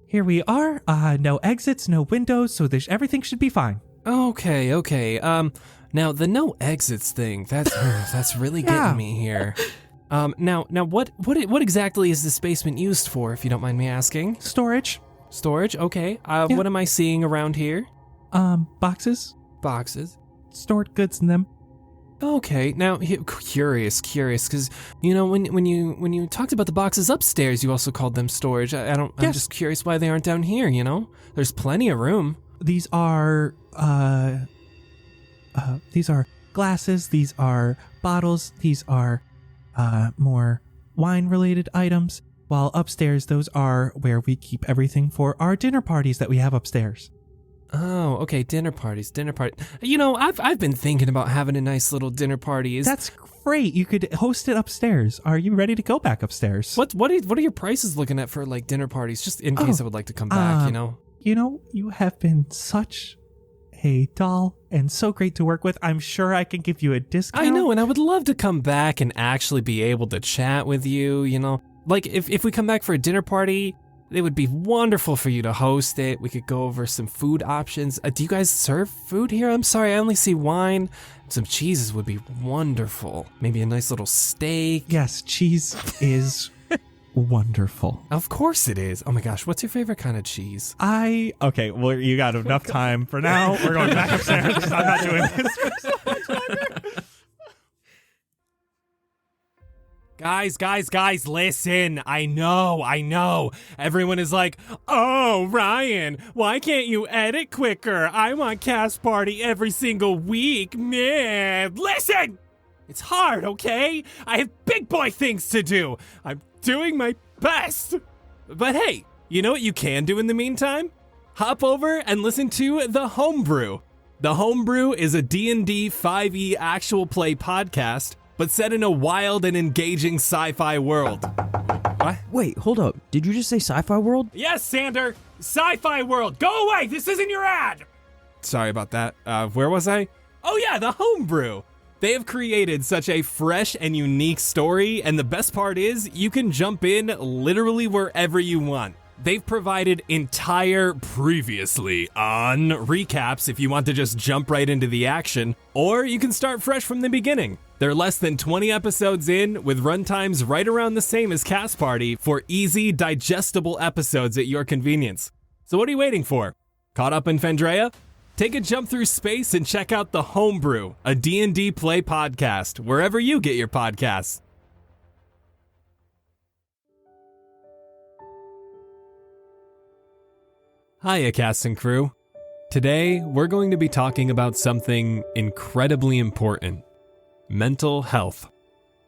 Here we are. No exits, no windows, so everything should be fine. Okay. Now the no exits thing, that's really getting me here. Now what exactly is this basement used for, if you don't mind me asking? Storage. Okay. What am I seeing around here? Boxes. Stored goods in them. Okay, now curious, because when you talked about the boxes upstairs, you also called them storage. I'm just curious why they aren't down here. There's plenty of room. These are glasses. These are bottles. These are more wine-related items. While upstairs, those are where we keep everything for our dinner parties that we have upstairs. Oh, okay, dinner parties. I've been thinking about having a nice little dinner party. That's great. You could host it upstairs. Are you ready to go back upstairs? What are your prices looking at for like dinner parties, just in case I would like to come back, You have been such a doll and so great to work with. I'm sure I can give you a discount. I know, and I would love to come back and actually be able to chat with you, Like, if we come back for a dinner party, it would be wonderful for you to host it. We could go over some food options. Do you guys serve food here? I'm sorry, I only see wine. Some cheeses would be wonderful. Maybe a nice little steak. Yes, cheese is wonderful. Of course it is. Oh my gosh, what's your favorite kind of cheese? Okay, well, you got enough time for now. We're going back upstairs. I'm not doing this for so much longer. Guys, listen. I know. Everyone is like, oh, Ryan, why can't you edit quicker? I want Cast Party every single week, man. Listen! It's hard, okay? I have big boy things to do. I'm doing my best. But hey, you know what you can do in the meantime? Hop over and listen to The Homebrew. The Homebrew is a D&D 5e actual play podcast, but set in a wild and engaging sci-fi world. What? Wait, hold up. Did you just say sci-fi world? Yes, Xander! Sci-fi world! Go away! This isn't your ad! Sorry about that. Where was I? Oh yeah, The Homebrew! They have created such a fresh and unique story, and the best part is, you can jump in literally wherever you want. They've provided entire previously on recaps if you want to just jump right into the action, or you can start fresh from the beginning. They're less than 20 episodes in, with runtimes right around the same as Cast Party for easy, digestible episodes at your convenience. So what are you waiting for? Caught up in Fandrea? Take a jump through space and check out The Homebrew, a D&D play podcast, wherever you get your podcasts. Hiya, cast and crew. Today, we're going to be talking about something incredibly important: mental health.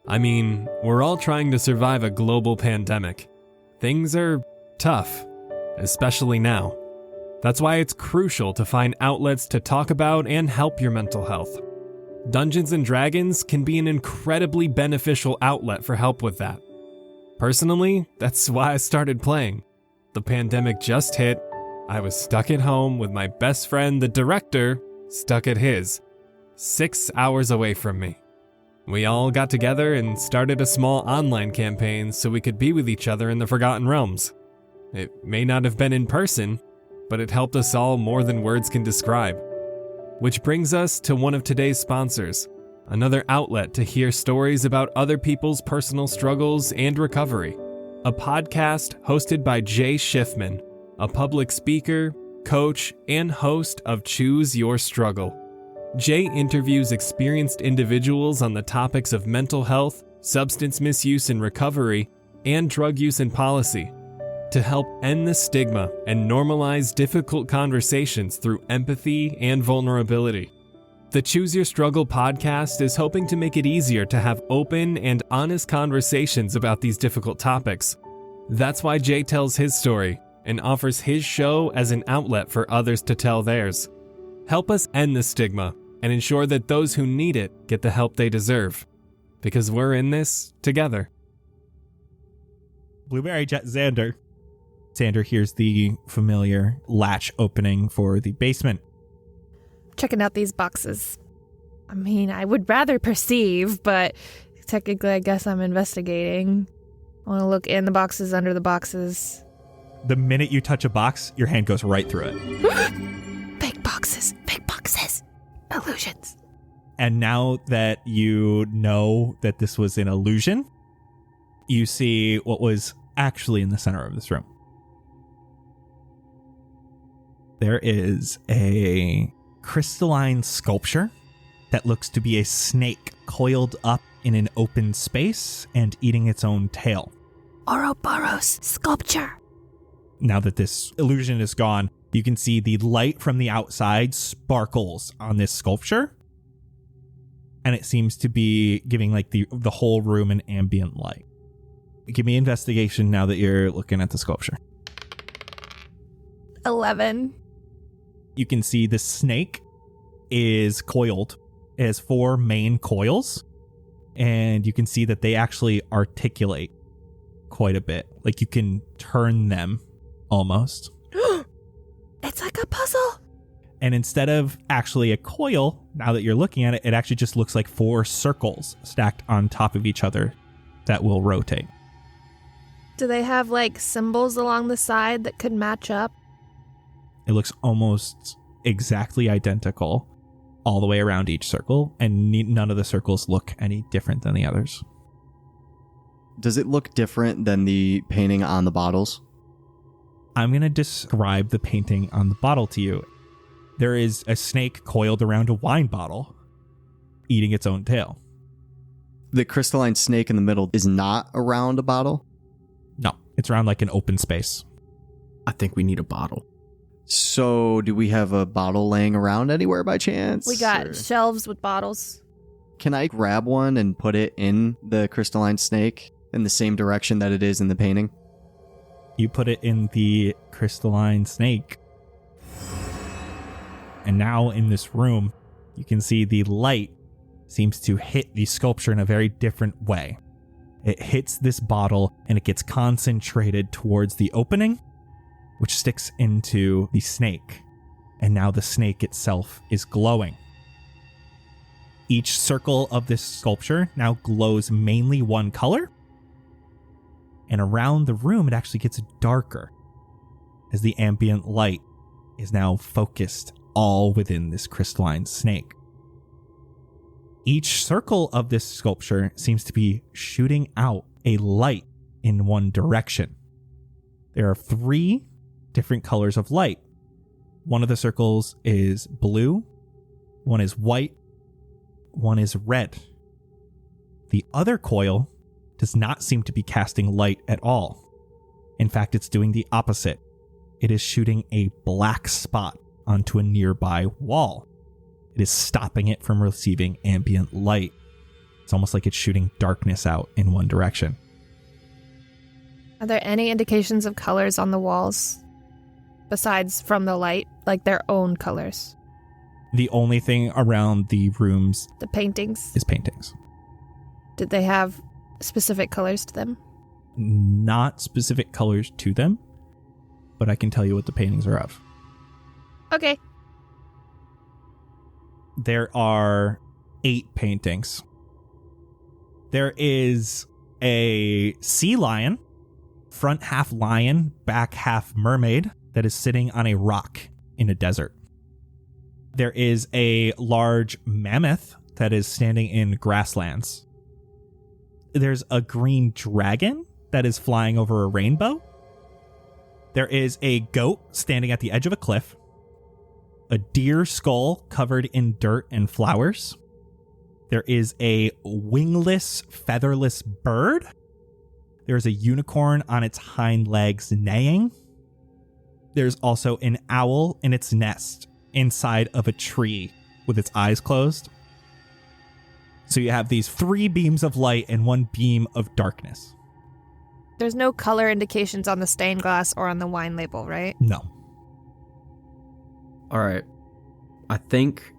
I mean, we're all trying to survive a global pandemic. Things are tough, especially now. That's why it's crucial to find outlets to talk about and help your mental health. Dungeons & Dragons can be an incredibly beneficial outlet for help with that. Personally, that's why I started playing. The pandemic just hit. I was stuck at home with my best friend, the director, stuck at his, 6 hours away from me. We all got together and started a small online campaign so we could be with each other in the Forgotten Realms. It may not have been in person, but it helped us all more than words can describe. Which brings us to one of today's sponsors, another outlet to hear stories about other people's personal struggles and recovery. A podcast hosted by Jay Schiffman, a public speaker, coach, and host of Choose Your Struggle. Jay interviews experienced individuals on the topics of mental health, substance misuse and recovery, and drug use and policy to help end the stigma and normalize difficult conversations through empathy and vulnerability. The Choose Your Struggle podcast is hoping to make it easier to have open and honest conversations about these difficult topics. That's why Jay tells his story and offers his show as an outlet for others to tell theirs. Help us end the stigma and ensure that those who need it get the help they deserve. Because we're in this together. Blueberry Jett Xander. Xander hears the familiar latch opening for the basement. Checking out these boxes. I mean, I would rather perceive, but technically I guess I'm investigating. I want to look in the boxes, under the boxes. The minute you touch a box, your hand goes right through it. Big boxes, big boxes. Illusions. And now that you know that this was an illusion, you see what was actually in the center of this room. There is a crystalline sculpture that looks to be a snake coiled up in an open space and eating its own tail. Ouroboros sculpture. Now that this illusion is gone, you can see the light from the outside sparkles on this sculpture. And it seems to be giving like the whole room an ambient light. Give me investigation now that you're looking at the sculpture. 11. You can see the snake is coiled. It has 4 main coils. And you can see that they actually articulate quite a bit. Like you can turn them almost. It's like a puzzle. And instead of actually a coil, now that you're looking at it, it actually just looks like 4 circles stacked on top of each other that will rotate. Do they have like symbols along the side that could match up? It looks almost exactly identical all the way around each circle, and none of the circles look any different than the others. Does it look different than the painting on the bottles? I'm going to describe the painting on the bottle to you. There is a snake coiled around a wine bottle, eating its own tail. The crystalline snake in the middle is not around a bottle? No, it's around like an open space. I think we need a bottle. So, do we have a bottle laying around anywhere by chance? We got or shelves with bottles. Can I grab one and put it in the crystalline snake in the same direction that it is in the painting? You put it in the crystalline snake. And now in this room, you can see the light seems to hit the sculpture in a very different way. It hits this bottle and it gets concentrated towards the opening, which sticks into the snake. And now the snake itself is glowing. Each circle of this sculpture now glows mainly one color. And around the room, it actually gets darker as the ambient light is now focused all within this crystalline snake. Each circle of this sculpture seems to be shooting out a light in one direction. There are 3 different colors of light. One of the circles is blue, one is white, one is red. The other coil does not seem to be casting light at all. In fact, it's doing the opposite. it is shooting a black spot onto a nearby wall. It is stopping it from receiving ambient light. It's almost like it's shooting darkness out in one direction. Are there any indications of colors on the walls besides from the light, like their own colors? The only thing around the rooms The paintings, is paintings. did they have specific colors to them? Not specific colors to them, but I can tell you what the paintings are of. Okay. There are 8 paintings. There is a sea lion, front half lion, back half mermaid, that is sitting on a rock in a desert. There is a large mammoth that is standing in grasslands. There's a green dragon that is flying over a rainbow. There is a goat standing at the edge of a cliff. A deer skull covered in dirt and flowers. There is a wingless, featherless bird. There's a unicorn on its hind legs neighing. There's also an owl in its nest inside of a tree with its eyes closed. So you have these 3 beams of light and 1 beam of darkness. There's no color indications on the stained glass or on the wine label, right? No. All right. I think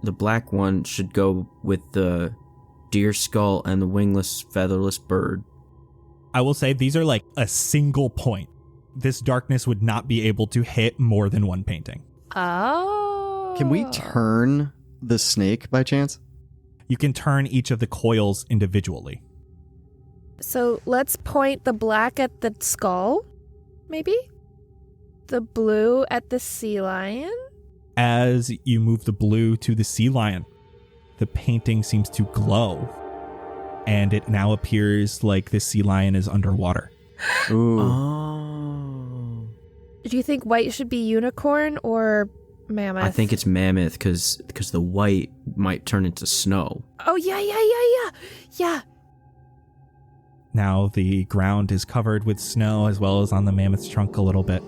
the black one should go with the deer skull and the wingless, featherless bird. I will say these are like a single point. This darkness would not be able to hit more than 1 painting. Oh. Can we turn the snake by chance? You can turn each of the coils individually. So let's point the black at the skull, maybe? The blue at the sea lion? As you move the blue to the sea lion, the painting seems to glow, and it now appears like the sea lion is underwater. Ooh. Oh. Do you think white should be unicorn or mammoth? I think it's mammoth because the white might turn into snow. Oh, yeah. Now the ground is covered with snow as well as on the mammoth's trunk a little bit.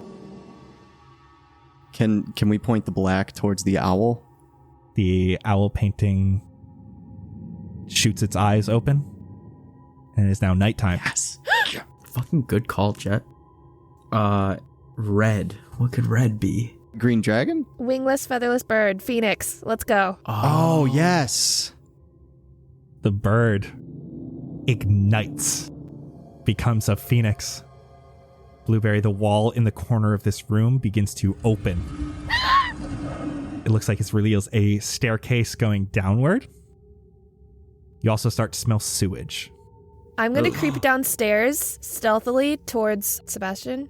Can we point the black towards the owl? The owl painting shoots its eyes open, and it is now nighttime. Yes. Fucking good call, Jett. Red. What could red be? Green dragon? Wingless, featherless bird, phoenix. Let's go. Oh, yes. The bird ignites, becomes a phoenix. Blueberry, the wall in the corner of this room begins to open. It looks like it reveals a staircase going downward. You also start to smell sewage. I'm going to creep downstairs stealthily towards Sebastian.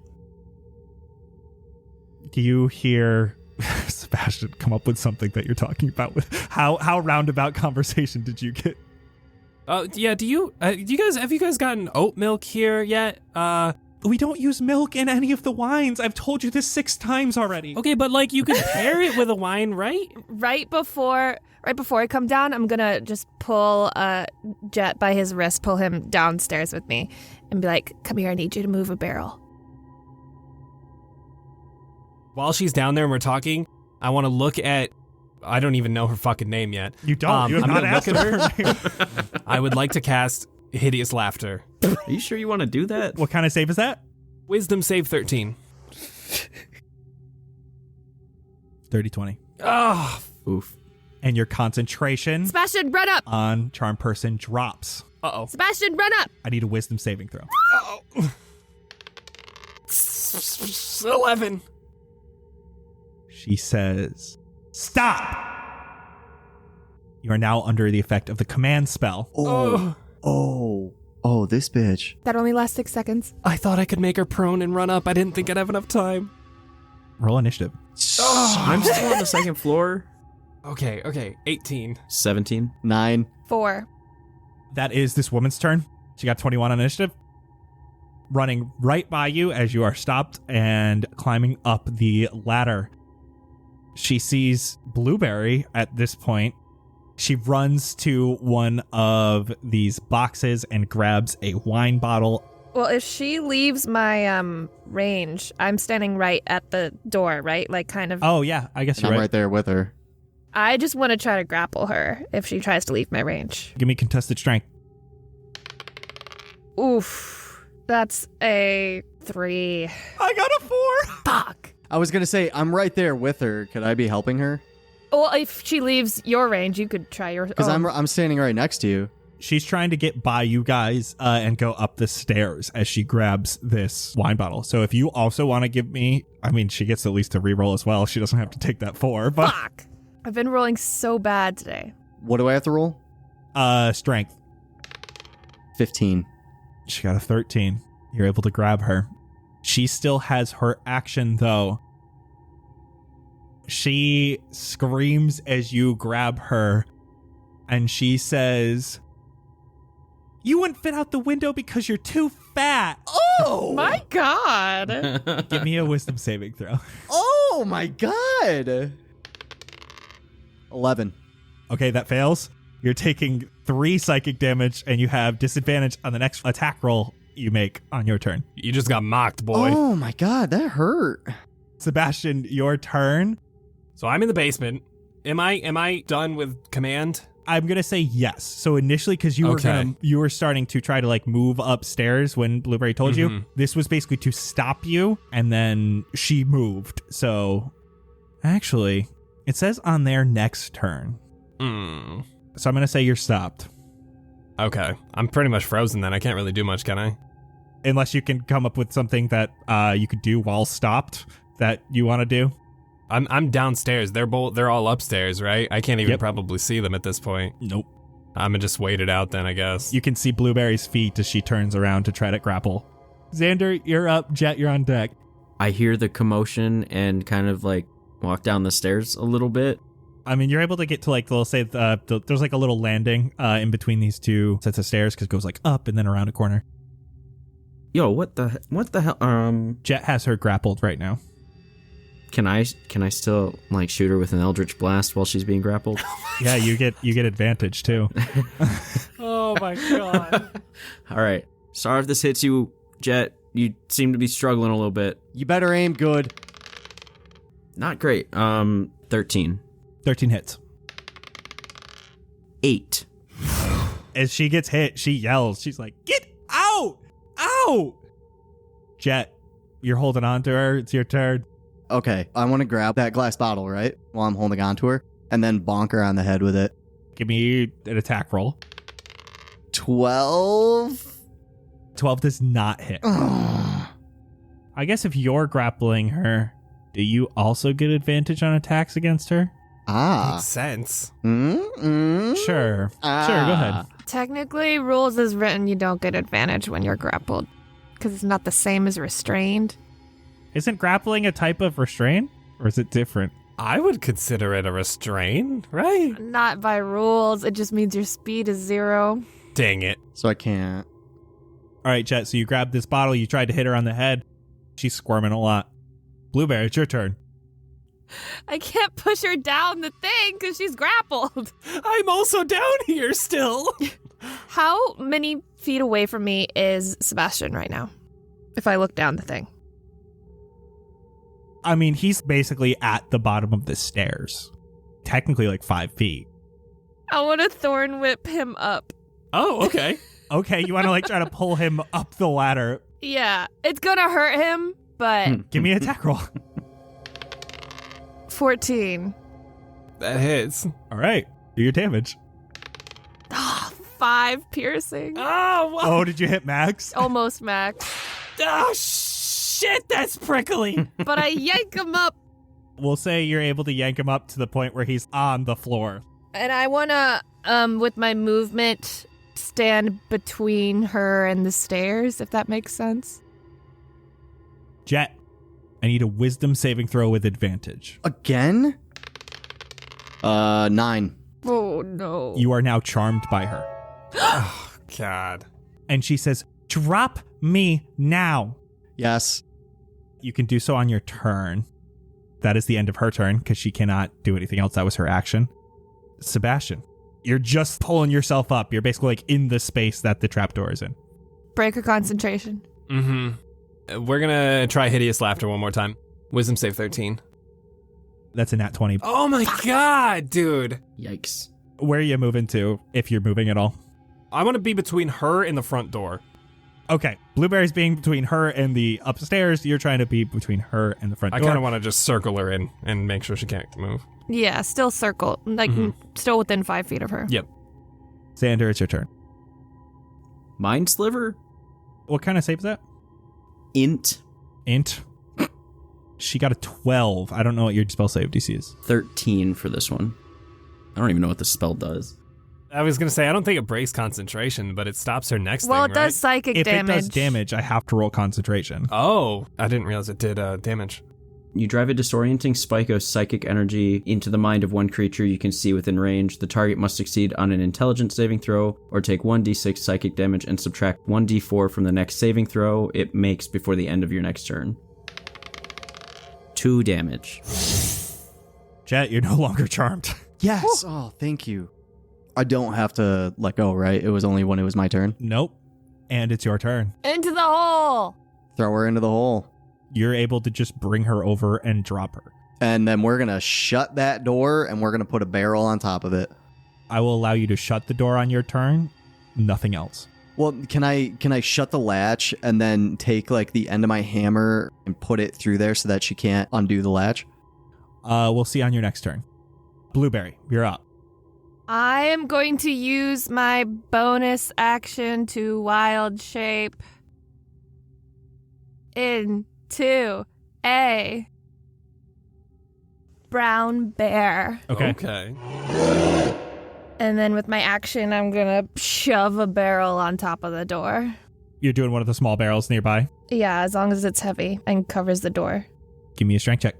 Do you hear Sebastian come up with something that you're talking about? With how roundabout conversation did you get? Yeah. Do you guys have you guys gotten oat milk here yet? We don't use milk in any of the wines. I've told you this 6 times already. Okay, but like you could pair it with a wine, right? Right before I come down, I'm going to just pull Jett by his wrist, pull him downstairs with me, and be like, come here, I need you to move a barrel. While she's down there and we're talking, I want to look at. I don't even know her fucking name yet. You don't. You have I'm not gonna asked look her. at her. I would like to cast Hideous Laughter. Are you sure you want to do that? What kind of save is that? Wisdom save 13. 30-20. Oh, Oof. And your concentration Sebastian, run up! on charm person drops. uh-oh. Sebastian, run up! I need a wisdom saving throw. 11. She says, "Stop!" You are now under the effect of the command spell. Oh, this bitch. That only lasts 6 seconds. I thought I could make her prone and run up. I didn't think I'd have enough time. Roll initiative. I'm still on the second floor. Okay. 18. 17. 9. 4. That is this woman's turn. She got 21 on initiative. Running right by you as you are stopped and climbing up the ladder. She sees Blueberry at this point. She runs to one of these boxes and grabs a wine bottle Well, if she leaves my range, I'm standing right at the door, right? Like kind of. Oh, yeah. I guess And you're I'm right. right there with her. I just want to try to grapple her if she tries to leave my range. Give me contested strength. Oof. That's a 3. I got a 4. Fuck. I was going to say, I'm right there with her. Could I be helping her? Well, if she leaves your range, you could try your. Because I'm standing right next to you. She's trying to get by you guys and go up the stairs as she grabs this wine bottle. So if you also want to give me, I mean, she gets at least a reroll as well. She doesn't have to take that 4. But Fuck. I've been rolling so bad today. What do I have to roll? Strength. 15. She got a 13. You're able to grab her. She still has her action, though. She screams as you grab her, and she says, "You wouldn't fit out the window because you're too fat." Oh! My God. Give me a wisdom saving throw. Oh my god! 11. Okay, that fails. You're taking 3 psychic damage, and you have disadvantage on the next attack roll you make on your turn. You just got mocked, boy. Oh my god, that hurt. Sebastian, your turn. So I'm in the basement. Am I done with command? I'm gonna say yes. So initially, because you were starting to try to like move upstairs when Blueberry told you, this was basically to stop you, and then she moved. So actually, it says on their next turn. So I'm gonna say you're stopped, Okay. I'm pretty much frozen then. I can't really do much, can I? unless you can come up with something that you could do while stopped that you want to do. I'm downstairs. They're all upstairs, right? I can't even probably see them at this point. Nope. I'm gonna just wait it out then, I guess. You can see Blueberry's feet as she turns around to try to grapple. Xander, you're up. Jett, you're on deck. I hear the commotion and kind of like walk down the stairs a little bit. I mean, you're able to get to like, they'll say there's like a little landing in between these two sets of stairs because it goes like up and then around a corner. Yo, what the hell? Jett has her grappled right now. Can I still like shoot her with an Eldritch Blast while she's being grappled? Yeah, you get advantage too. Oh my god. All right. Sorry if this hits you, Jett. You seem to be struggling a little bit. You better aim good. Not great. 13. 13 hits. 8. As she gets hit, she yells. She's like, "Get out! Out!" Jett, you're holding on to her. It's your turn. Okay, I want to grab that glass bottle, right? While I'm holding on to her, and then bonk her on the head with it. Give me an attack roll. 12? 12 does not hit. I guess if you're grappling her, do you also get advantage on attacks against her? Makes sense. Sure. Sure, go ahead. Technically, rules as written, you don't get advantage when you're grappled because it's not the same as restrained. Isn't grappling a type of restraint? Or is it different? I would consider it a restraint, right? Not by rules. It just means your speed is 0. Dang it. So I can't. All right, Jett, so you grabbed this bottle. You tried to hit her on the head. She's squirming a lot. Blueberry, it's your turn. I can't push her down the thing because she's grappled. I'm also down here still. How many feet away from me is Sebastian right now? If I look down the thing. I mean, he's basically at the bottom of the stairs. Technically like 5 feet. I want to thorn whip him up. Oh, okay. Okay, you want to like try to pull him up the ladder. Yeah, it's gonna hurt him, but Give me an attack roll. 14. That hits. All right, do your damage. 5 piercing. Oh, what? Oh, did you hit max? Almost max. Oh, shit, that's prickly. But I yank him up, We'll say you're able to yank him up to the point where he's on the floor. and I want to, with my movement, stand between her and the stairs, if that makes sense. Jett, I need a wisdom saving throw with advantage. Again? 9. Oh, no. You are now charmed by her. God. And she says, "Drop me now." Yes. You can do so on your turn. That is the end of her turn because she cannot do anything else. That was her action. Sebastian, you're just pulling yourself up. You're basically like in the space that the trapdoor is in. break her concentration. Mm-hmm. We're gonna try Hideous Laughter one more time. Wisdom save 13. That's a nat 20. Oh my god, dude. Yikes. Where are you moving to, if you're moving at all? I want to be between her and the front door. Okay, Blueberry's being between her and the upstairs. You're trying to be between her and the front door. I kind of want to just circle her in and make sure she can't move. Yeah, still circle. Like, still within 5 feet of her. Yep. Xander, it's your turn. Mind Sliver? What kind of save is that? Int. Int. She got a 12. I don't know what your spell save DC is. 13 for this one. I don't even know what the spell does. I was going to say, I don't think it breaks concentration, but it stops her next Well, thing, it does right? psychic If damage. it does damage, I have to roll concentration. Oh, I didn't realize it did damage. You drive a disorienting spike of psychic energy into the mind of one creature you can see within range. The target must succeed on an intelligence saving throw or take 1d6 psychic damage and subtract 1d4 from the next saving throw it makes before the end of your next turn. 2 damage. Jett, you're no longer charmed. Yes. Oh, thank you. I don't have to let go, right? It was only when it was my turn. Nope. And it's your turn. Into the hole! Throw her into the hole. You're able to just bring her over and drop her. And then we're going to shut that door and we're going to put a barrel on top of it. I will allow you to shut the door on your turn. Nothing else. Well, can I shut the latch and then take like the end of my hammer and put it through there so that she can't undo the latch? We'll see on your next turn. Blueberry, you're up. I am going to use my bonus action to wild shape into a brown bear. Okay. And then with my action, I'm going to shove a barrel on top of the door. You're doing one of the small barrels nearby. Yeah, as long as it's heavy and covers the door. Give me a strength check.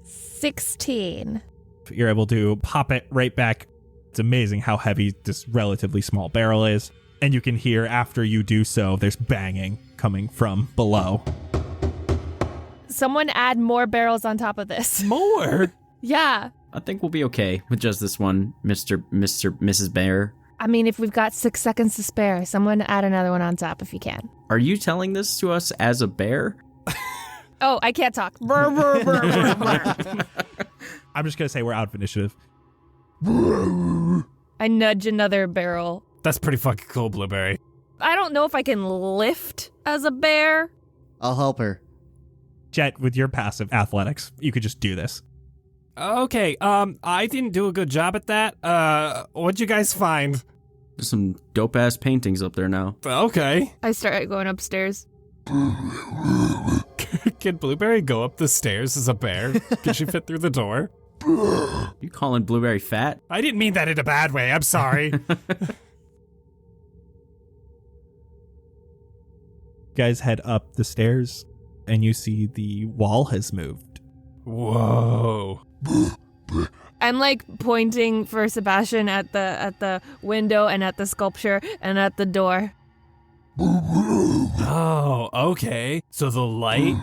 16. You're able to pop it right back. It's amazing how heavy this relatively small barrel is. And you can hear after you do so, there's banging coming from below. Someone add more barrels on top of this. More? Yeah. I think we'll be okay with just this one, Mrs. Bear. I mean, if we've got 6 seconds to spare, someone add another one on top if you can. Are you telling this to us as a bear? Oh, I can't talk. I'm just going to say we're out of initiative. I nudge another barrel. That's pretty fucking cool, Blueberry. I don't know if I can lift as a bear. I'll help her. Jett, with your passive athletics, you could just do this. Okay, I didn't do a good job at that. What'd you guys find? There's some dope-ass paintings up there now. Okay. I start going upstairs. Can Blueberry go up the stairs as a bear? Can she fit through the door? You calling Blueberry fat? I didn't mean that in a bad way. I'm sorry. Guys head up the stairs, and you see the wall has moved. Whoa. I'm like pointing for Sebastian at the window and at the sculpture and at the door. Oh, okay. So the light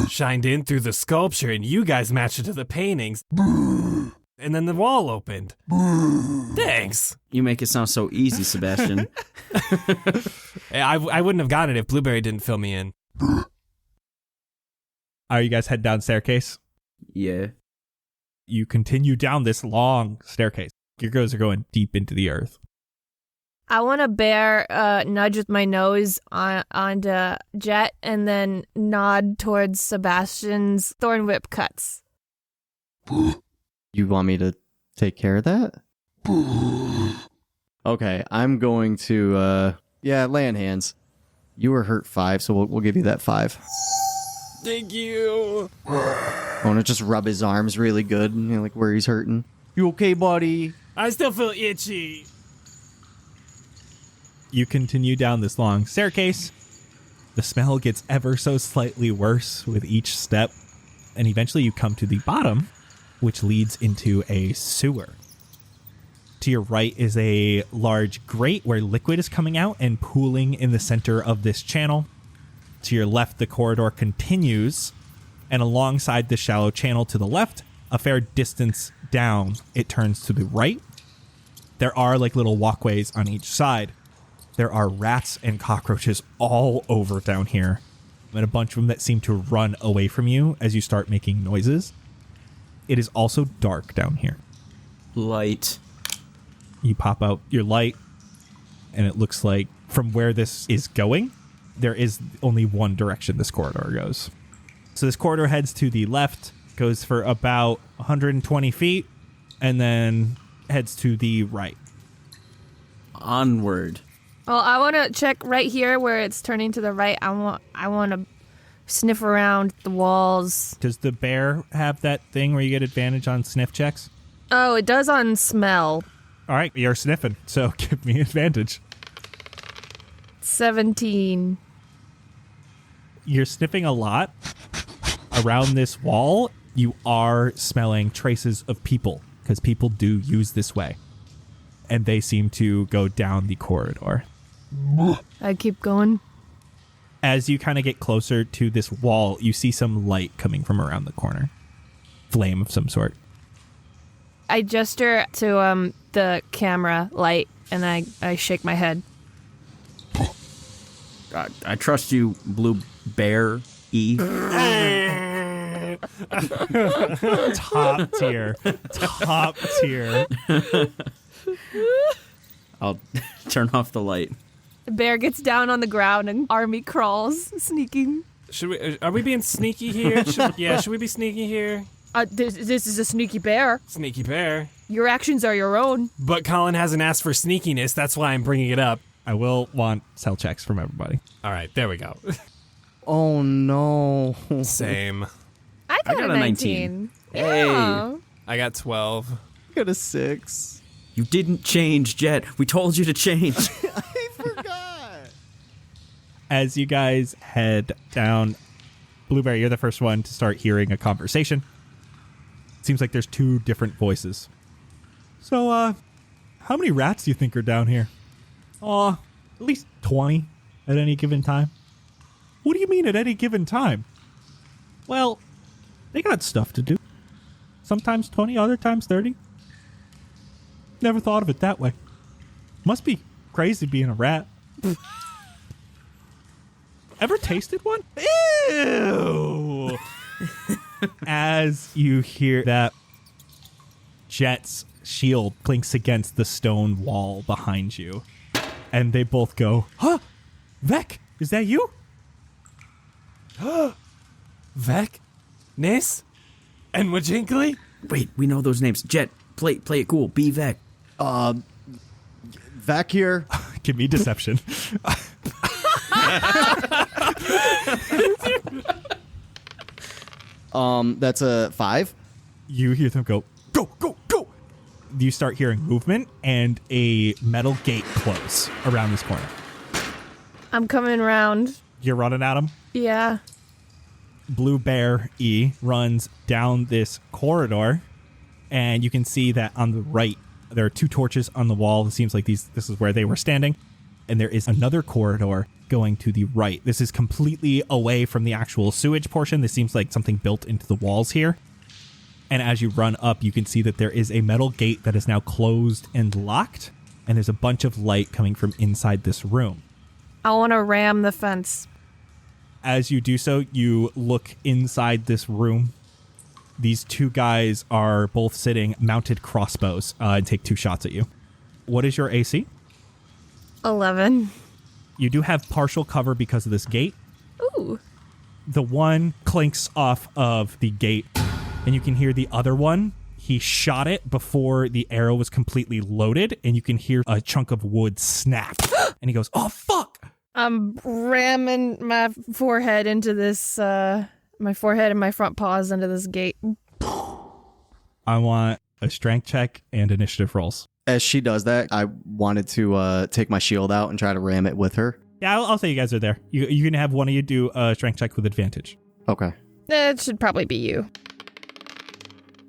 shined in through the sculpture and you guys matched it to the paintings. And then the wall opened. Thanks. You make it sound so easy, Sebastian. I wouldn't have gotten it if Blueberry didn't fill me in. Are you guys head down staircase? Yeah. You continue down this long staircase. Your goes are going deep into the earth. I want to nudge with my nose onto Jett and then nod towards Sebastian's thorn whip cuts. You want me to take care of that? Okay, I'm going to, lay on hands. You were hurt 5, so we'll give you that 5. Thank you. I want to just rub his arms really good, like where he's hurting. You okay, buddy? I still feel itchy. You continue down this long staircase. The smell gets ever so slightly worse with each step, and eventually you come to the bottom, which leads into a sewer. To your right is a large grate where liquid is coming out and pooling in the center of this channel. To your left, the corridor continues, and alongside the shallow channel to the left, a fair distance down, it turns to the right. There are like little walkways on each side. There are rats and cockroaches all over down here, and a bunch of them that seem to run away from you as you start making noises. It is also dark down here. Light. You pop out your light, and it looks like from where this is going, there is only one direction this corridor goes. So this corridor heads to the left, goes for about 120 feet, and then heads to the right. Onward. Well, I want to check right here where it's turning to the right. I want to sniff around the walls. Does the bear have that thing where you get advantage on sniff checks? Oh, it does on smell. All right, you're sniffing, so give me advantage. 17. You're sniffing a lot. Around this wall, you are smelling traces of people, because people do use this way. And they seem to go down the corridor. I keep going. As you kind of get closer to this wall, you see some light coming from around the corner. Flame of some sort. I gesture to the camera light, and I shake my head. I trust you, Blue Bear E. Top tier. Top tier. I'll turn off the light. The bear gets down on the ground and Army crawls, sneaking. Are we being sneaky here? Should we be sneaky here? This is a sneaky bear. Sneaky bear. Your actions are your own. But Colin hasn't asked for sneakiness. That's why I'm bringing it up. I will want cell checks from everybody. All right, there we go. Oh, no. Same. I got a 19. Hey. Yeah. I got 12. I got a 6. You didn't change, Jett. We told you to change. I forgot. As you guys head down, Blueberry, you're the first one to start hearing a conversation. It seems like there's two different voices. So, how many rats do you think are down here? At least 20 at any given time. What do you mean at any given time? Well, they got stuff to do. Sometimes 20, other times 30. Never thought of it that way. Must be crazy being a rat. Ever tasted one? Ew! As you hear that, Jett's shield clinks against the stone wall behind you. And they both go, huh? Vec, is that you? Vec? Nis? And Wajinkly? Wait, we know those names. Jett, play it cool. Be Vec. Vac here. Give me deception. That's a 5. You hear them go, go, go, go. You start hearing movement and a metal gate close around this corner. I'm coming around. You're running at them. Yeah. Blue Bear E runs down this corridor, and you can see that on the right, there are 2 torches on the wall. It seems like this is where they were standing. And there is another corridor going to the right. This is completely away from the actual sewage portion. This seems like something built into the walls here. And as you run up, you can see that there is a metal gate that is now closed and locked. And there's a bunch of light coming from inside this room. I want to ram the fence. As you do so, you look inside this room. These 2 guys are both sitting mounted crossbows and take 2 shots at you. What is your AC? 11. You do have partial cover because of this gate. Ooh. The one clinks off of the gate, and you can hear the other one. He shot it before the arrow was completely loaded, and you can hear a chunk of wood snap. And he goes, oh, fuck! I'm ramming my forehead into this, my forehead and my front paws into this gate. I want a strength check and initiative rolls. As she does that, I wanted to take my shield out and try to ram it with her. Yeah, I'll say you guys are there. You can have one of you do a strength check with advantage. Okay. It should probably be you.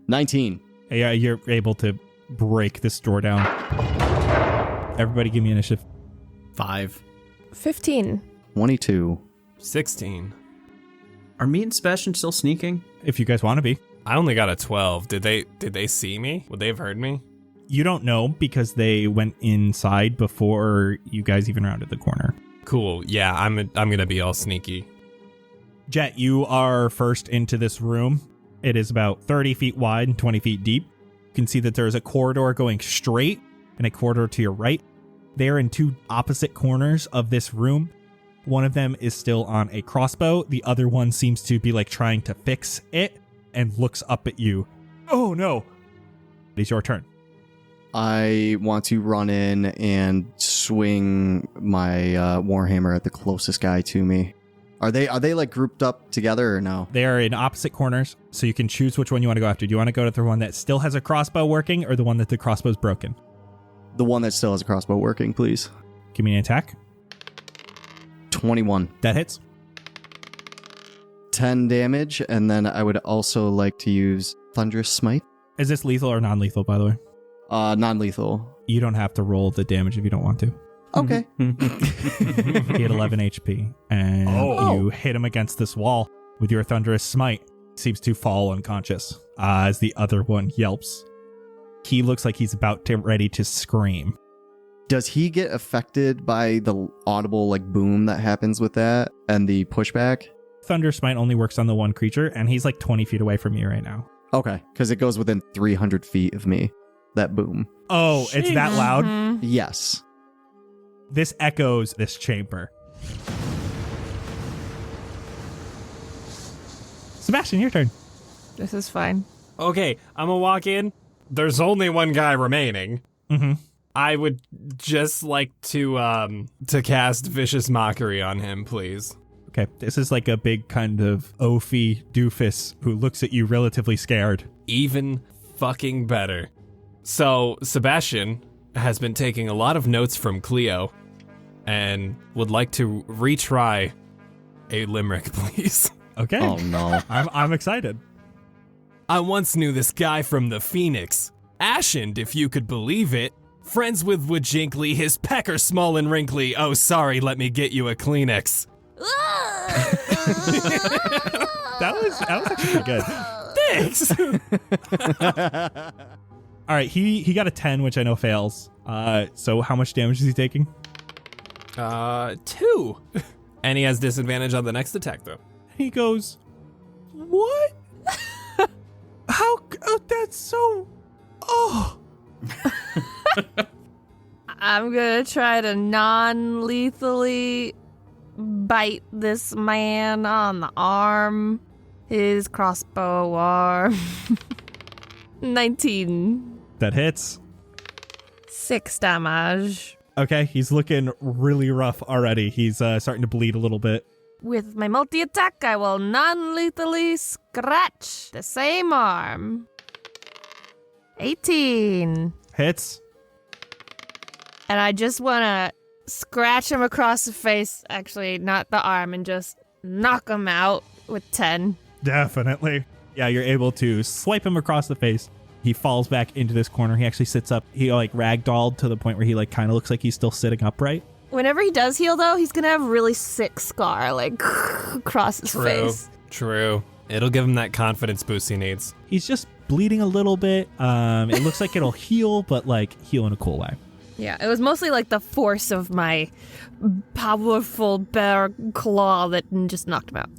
19. Yeah, you're able to break this door down. Everybody give me initiative. 5. 15. 22. 16. Are me and Sebastian still sneaking? If you guys want to be. I only got a 12. Did they see me? Would they have heard me? You don't know because they went inside before you guys even rounded the corner. Cool. Yeah, I'm gonna be all sneaky. Jett, you are first into this room. It is about 30 feet wide and 20 feet deep. You can see that there is a corridor going straight and a corridor to your right. They are in two opposite corners of this room. One of them is still on a crossbow. The other one seems to be like trying to fix it and looks up at you. Oh no. It is your turn. I want to run in and swing my warhammer at the closest guy to me. Are they like grouped up together or no? They are in opposite corners, so you can choose which one you want to go after. Do you want to go to the one that still has a crossbow working or the one that the crossbow's broken? The one that still has a crossbow working, please. Give me an attack. 21. That hits. 10 damage, and then I would also like to use Thunderous Smite. Is this lethal or non-lethal, by the way? Non-lethal. You don't have to roll the damage if you don't want to. Okay. He had 11 HP, and you hit him against this wall with your Thunderous Smite. Seems to fall unconscious as the other one yelps. He looks like he's ready to scream. Does he get affected by the audible like boom that happens with that and the pushback? Thunder Smite only works on the one creature, and he's like 20 feet away from you right now. Okay, because it goes within 300 feet of me, that boom. Oh, it's that loud? Mhm. Yes. This echoes this chamber. Sebastian, your turn. This is fine. Okay, I'm gonna walk in. There's only one guy remaining. Mm-hmm. I would just like to cast Vicious Mockery on him, please. Okay, this is like a big kind of oafy doofus who looks at you relatively scared. Even fucking better. So, Sebastian has been taking a lot of notes from Cleo and would like to retry a limerick, please. Okay. Oh no. I'm excited. I once knew this guy from the Phoenix. Ashened, if you could believe it. Friends with Wajinkly, his pecker small and wrinkly. Oh, sorry, let me get you a Kleenex. That was actually pretty good. Thanks. All right, he got a 10, which I know fails. So how much damage is he taking? 2. And he has disadvantage on the next attack, though. He goes, what? How? Oh, that's so. Oh. I'm gonna try to non-lethally bite this man on the arm. His crossbow arm. 19. That hits. 6 damage. Okay, he's looking really rough already. He's starting to bleed a little bit. With my multi-attack, I will non-lethally scratch the same arm. 18. Hits. And I just want to scratch him across the face, actually, not the arm, and just knock him out with 10. Definitely. Yeah, you're able to swipe him across the face. He falls back into this corner. He actually sits up. He like ragdolled to the point where he like kind of looks like he's still sitting upright. Whenever he does heal, though, he's going to have a really sick scar, like, across his face. True. It'll give him that confidence boost he needs. He's just bleeding a little bit. It looks like it'll heal, but like heal in a cool way. Yeah, it was mostly like the force of my powerful bear claw that just knocked him out.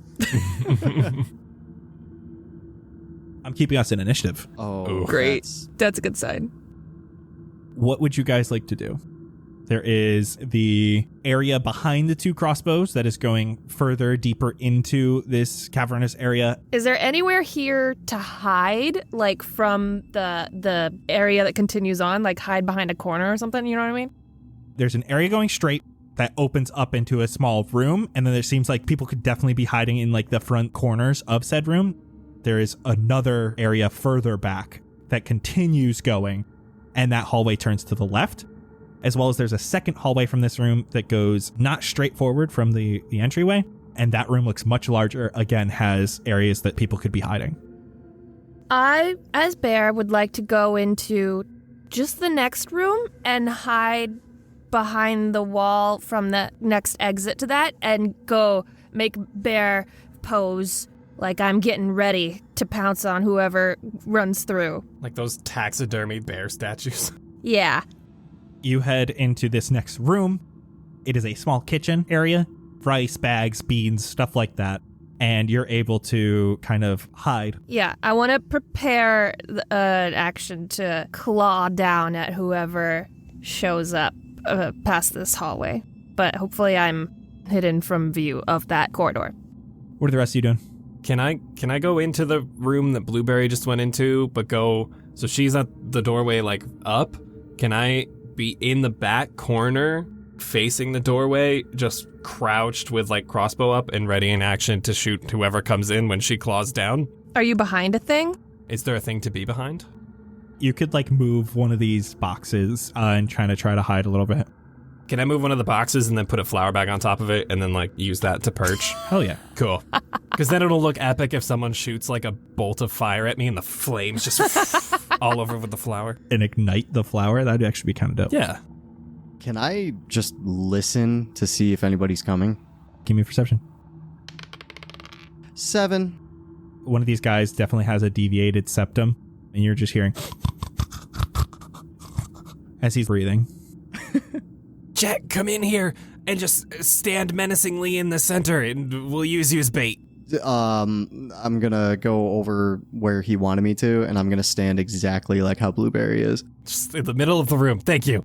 I'm keeping us in initiative. Oh, Great. That's a good sign. What would you guys like to do? There is the area behind the two crossbows that is going further, deeper into this cavernous area. Is there anywhere here to hide, like from the area that continues on, like hide behind a corner or something? You know what I mean? There's an area going straight that opens up into a small room, and then there seems like people could definitely be hiding in like the front corners of said room. There is another area further back that continues going, and that hallway turns to the left, as well as there's a second hallway from this room that goes not straight forward from the entryway, and that room looks much larger, again, has areas that people could be hiding. I, as Bear, would like to go into just the next room and hide behind the wall from the next exit to that and go make Bear pose Like I'm getting ready to pounce on whoever runs through. Like those taxidermy bear statues. Yeah. You head into this next room. It is a small kitchen area, rice bags, beans, stuff like that. And you're able to kind of hide. Yeah, I want to prepare an action to claw down at whoever shows up past this hallway. But hopefully I'm hidden from view of that corridor. What are the rest of you doing? Can I go into the room that Blueberry just went into, but go, so she's at the doorway, like, up? Can I be in the back corner, facing the doorway, just crouched with, like, crossbow up and ready in action to shoot whoever comes in when she claws down? Are you behind a thing? Is there a thing to be behind? You could, like, move one of these boxes and try to hide a little bit. Can I move one of the boxes and then put a flour bag on top of it and then, like, use that to perch? Hell yeah. Cool. Because then it'll look epic if someone shoots, like, a bolt of fire at me and the flames just all over with the flour. And ignite the flower? That'd actually be kind of dope. Yeah. Can I just listen to see if anybody's coming? Give me a perception. 7. One of these guys definitely has a deviated septum, and you're just hearing as he's breathing. Jett, come in here and just stand menacingly in the center and we'll use you as bait. I'm gonna go over where he wanted me to, and I'm gonna stand exactly like how Blueberry is. Just in the middle of the room. Thank you.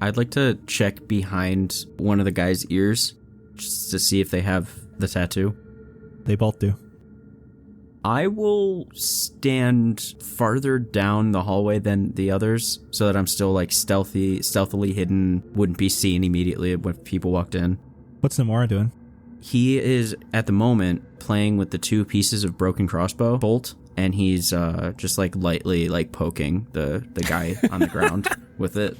I'd like to check behind one of the guy's ears just to see if they have the tattoo. They both do. I will stand farther down the hallway than the others so that I'm still like stealthily hidden, wouldn't be seen immediately when people walked in. What's Namora doing? He is at the moment playing with the 2 pieces of broken crossbow bolt, and he's just like lightly like poking the guy on the ground with it.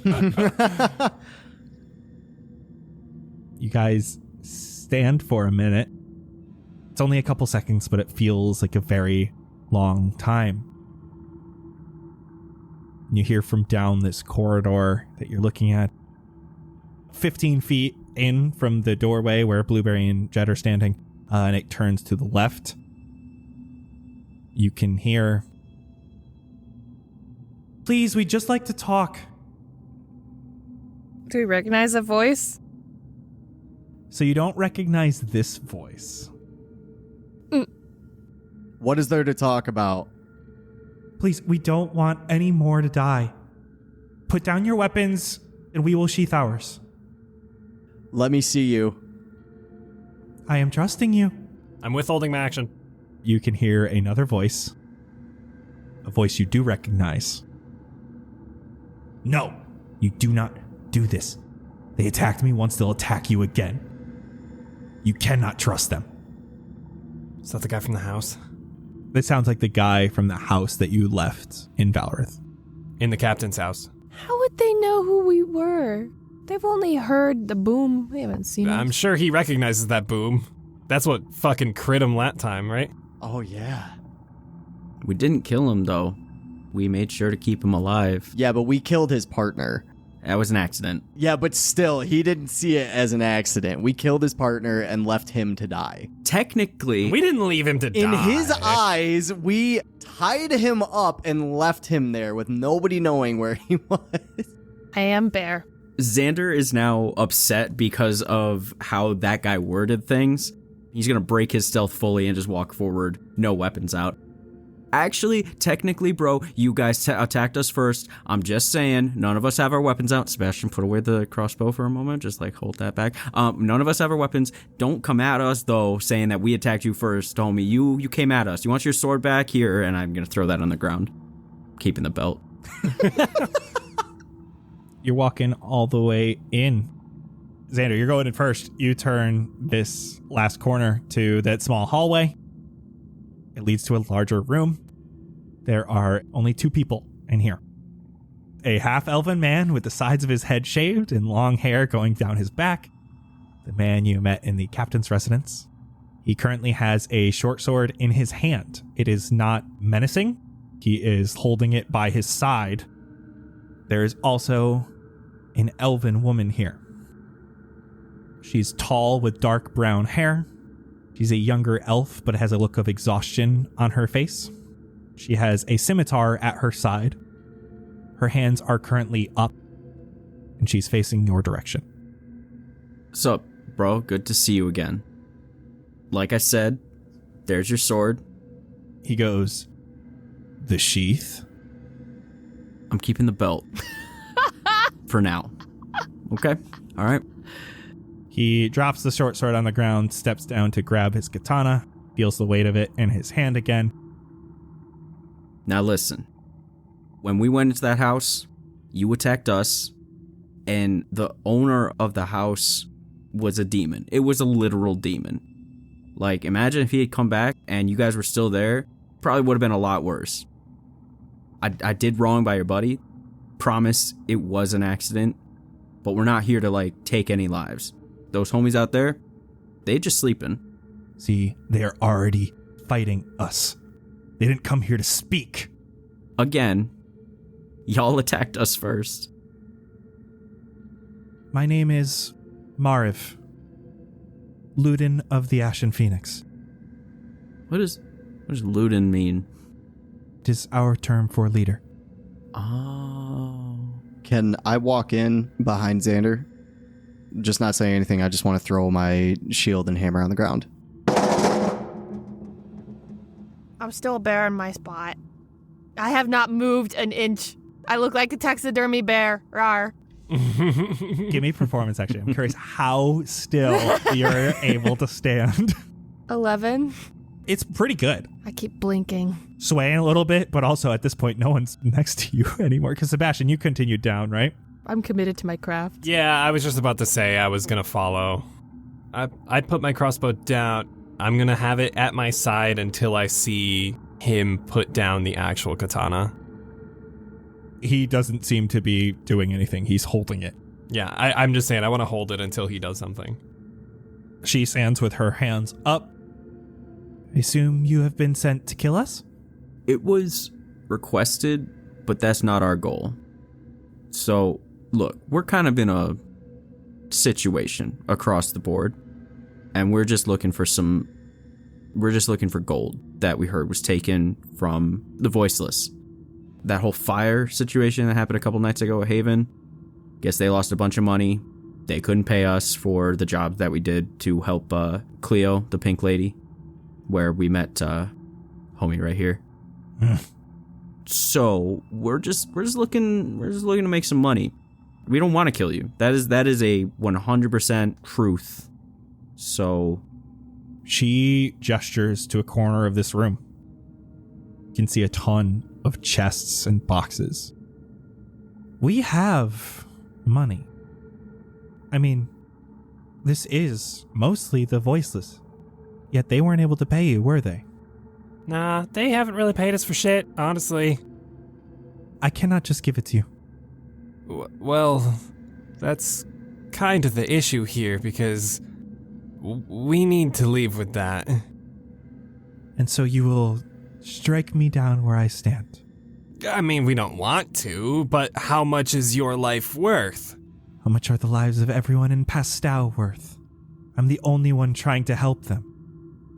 You guys stand for a minute. It's only a couple seconds, but it feels like a very long time. And you hear from down this corridor that you're looking at, 15 feet in from the doorway where Blueberry and Jett are standing, and it turns to the left. You can hear, "Please, we'd just like to talk." Do we recognize a voice? So you don't recognize this voice. What is there to talk about? Please, we don't want any more to die. Put down your weapons, and we will sheath ours. Let me see you. I am trusting you. I'm withholding my action. You can hear another voice. A voice you do recognize. No, you do not do this. They attacked me once, they'll attack you again. You cannot trust them. Is that the guy from the house? This sounds like the guy from the house that you left in Valorith. In the captain's house. How would they know who we were? They've only heard the boom. They haven't seen I'm us. sure he recognizes that boom. That's what fucking crit him that time, right? Oh, yeah. We didn't kill him though. We made sure to keep him alive. Yeah, but we killed his partner. That was an accident. Yeah, but still, he didn't see it as an accident. We killed his partner and left him to die. Technically, We didn't leave him to die. In his eyes, we tied him up and left him there with nobody knowing where he was. I am Bear. Xander is now upset because of how that guy worded things. He's gonna break his stealth fully and just walk forward, no weapons out. Actually, technically, bro, you guys attacked us first. I'm just saying, none of us have our weapons out. Sebastian, put away the crossbow for a moment. Just, like, hold that back. None of us have our weapons. Don't come at us, though, saying that we attacked you first, homie. You came at us. You want your sword back? Here, and I'm going to throw that on the ground. Keeping the belt. You're walking all the way in. Xander, you're going in first. You turn this last corner to that small hallway. It leads to a larger room. There are only 2 people in here. A half-elven man with the sides of his head shaved and long hair going down his back. The man you met in the captain's residence. He currently has a short sword in his hand. It is not menacing. He is holding it by his side. There is also an elven woman here. She's tall with dark brown hair. She's a younger elf, but has a look of exhaustion on her face. She has a scimitar at her side. Her hands are currently up, and she's facing your direction. Sup, bro? Good to see you again. Like I said, there's your sword. He goes, "The sheath?" I'm keeping the belt. For now. Okay? All right. He drops the short sword on the ground, steps down to grab his katana, feels the weight of it in his hand again. Now listen. When we went into that house, you attacked us, and the owner of the house was a demon. It was a literal demon. Like, imagine if he had come back and you guys were still there, probably would have been a lot worse. I did wrong by your buddy. Promise it was an accident, but we're not here to, like, take any lives. Those homies out there, they just sleeping. See, they are already fighting us. They didn't come here to speak. Again, y'all attacked us first. My name is Mariv, Ludin of the Ashen Phoenix. What does Ludin mean? It is our term for leader. Oh. Can I walk in behind Xander? Just not saying anything. I just want to throw my shield and hammer on the ground. I'm still a bear in my spot. I have not moved an inch. I look like a taxidermy bear. Rawr. Give me performance, actually. I'm curious how still you're able to stand. 11. It's pretty good. I keep blinking. Swaying a little bit, but also at this point, no one's next to you anymore. Because Sebastian, you continued down, right? I'm committed to my craft. Yeah, I was just about to say I was going to follow. I put my crossbow down. I'm going to have it at my side until I see him put down the actual katana. He doesn't seem to be doing anything. He's holding it. Yeah, I'm just saying I want to hold it until he does something. She stands with her hands up. I assume you have been sent to kill us? It was requested, but that's not our goal. So, look, we're kind of in a situation across the board, and we're just looking for gold that we heard was taken from the Voiceless. That whole fire situation that happened a couple nights ago at Haven, guess they lost a bunch of money. They couldn't pay us for the job that we did to help Cleo, the pink lady, where we met homie right here. So we're just looking to make some money. We don't want to kill you. That is a 100% truth. So she gestures to a corner of this room. You can see a ton of chests and boxes. We have money. I mean, this is mostly the Voiceless. Yet they weren't able to pay you, were they? Nah, they haven't really paid us for shit, honestly. I cannot just give it to you. Well, that's kind of the issue here, because we need to leave with that. And so you will strike me down where I stand. I mean, we don't want to, but how much is your life worth? How much are the lives of everyone in Pastel worth? I'm the only one trying to help them.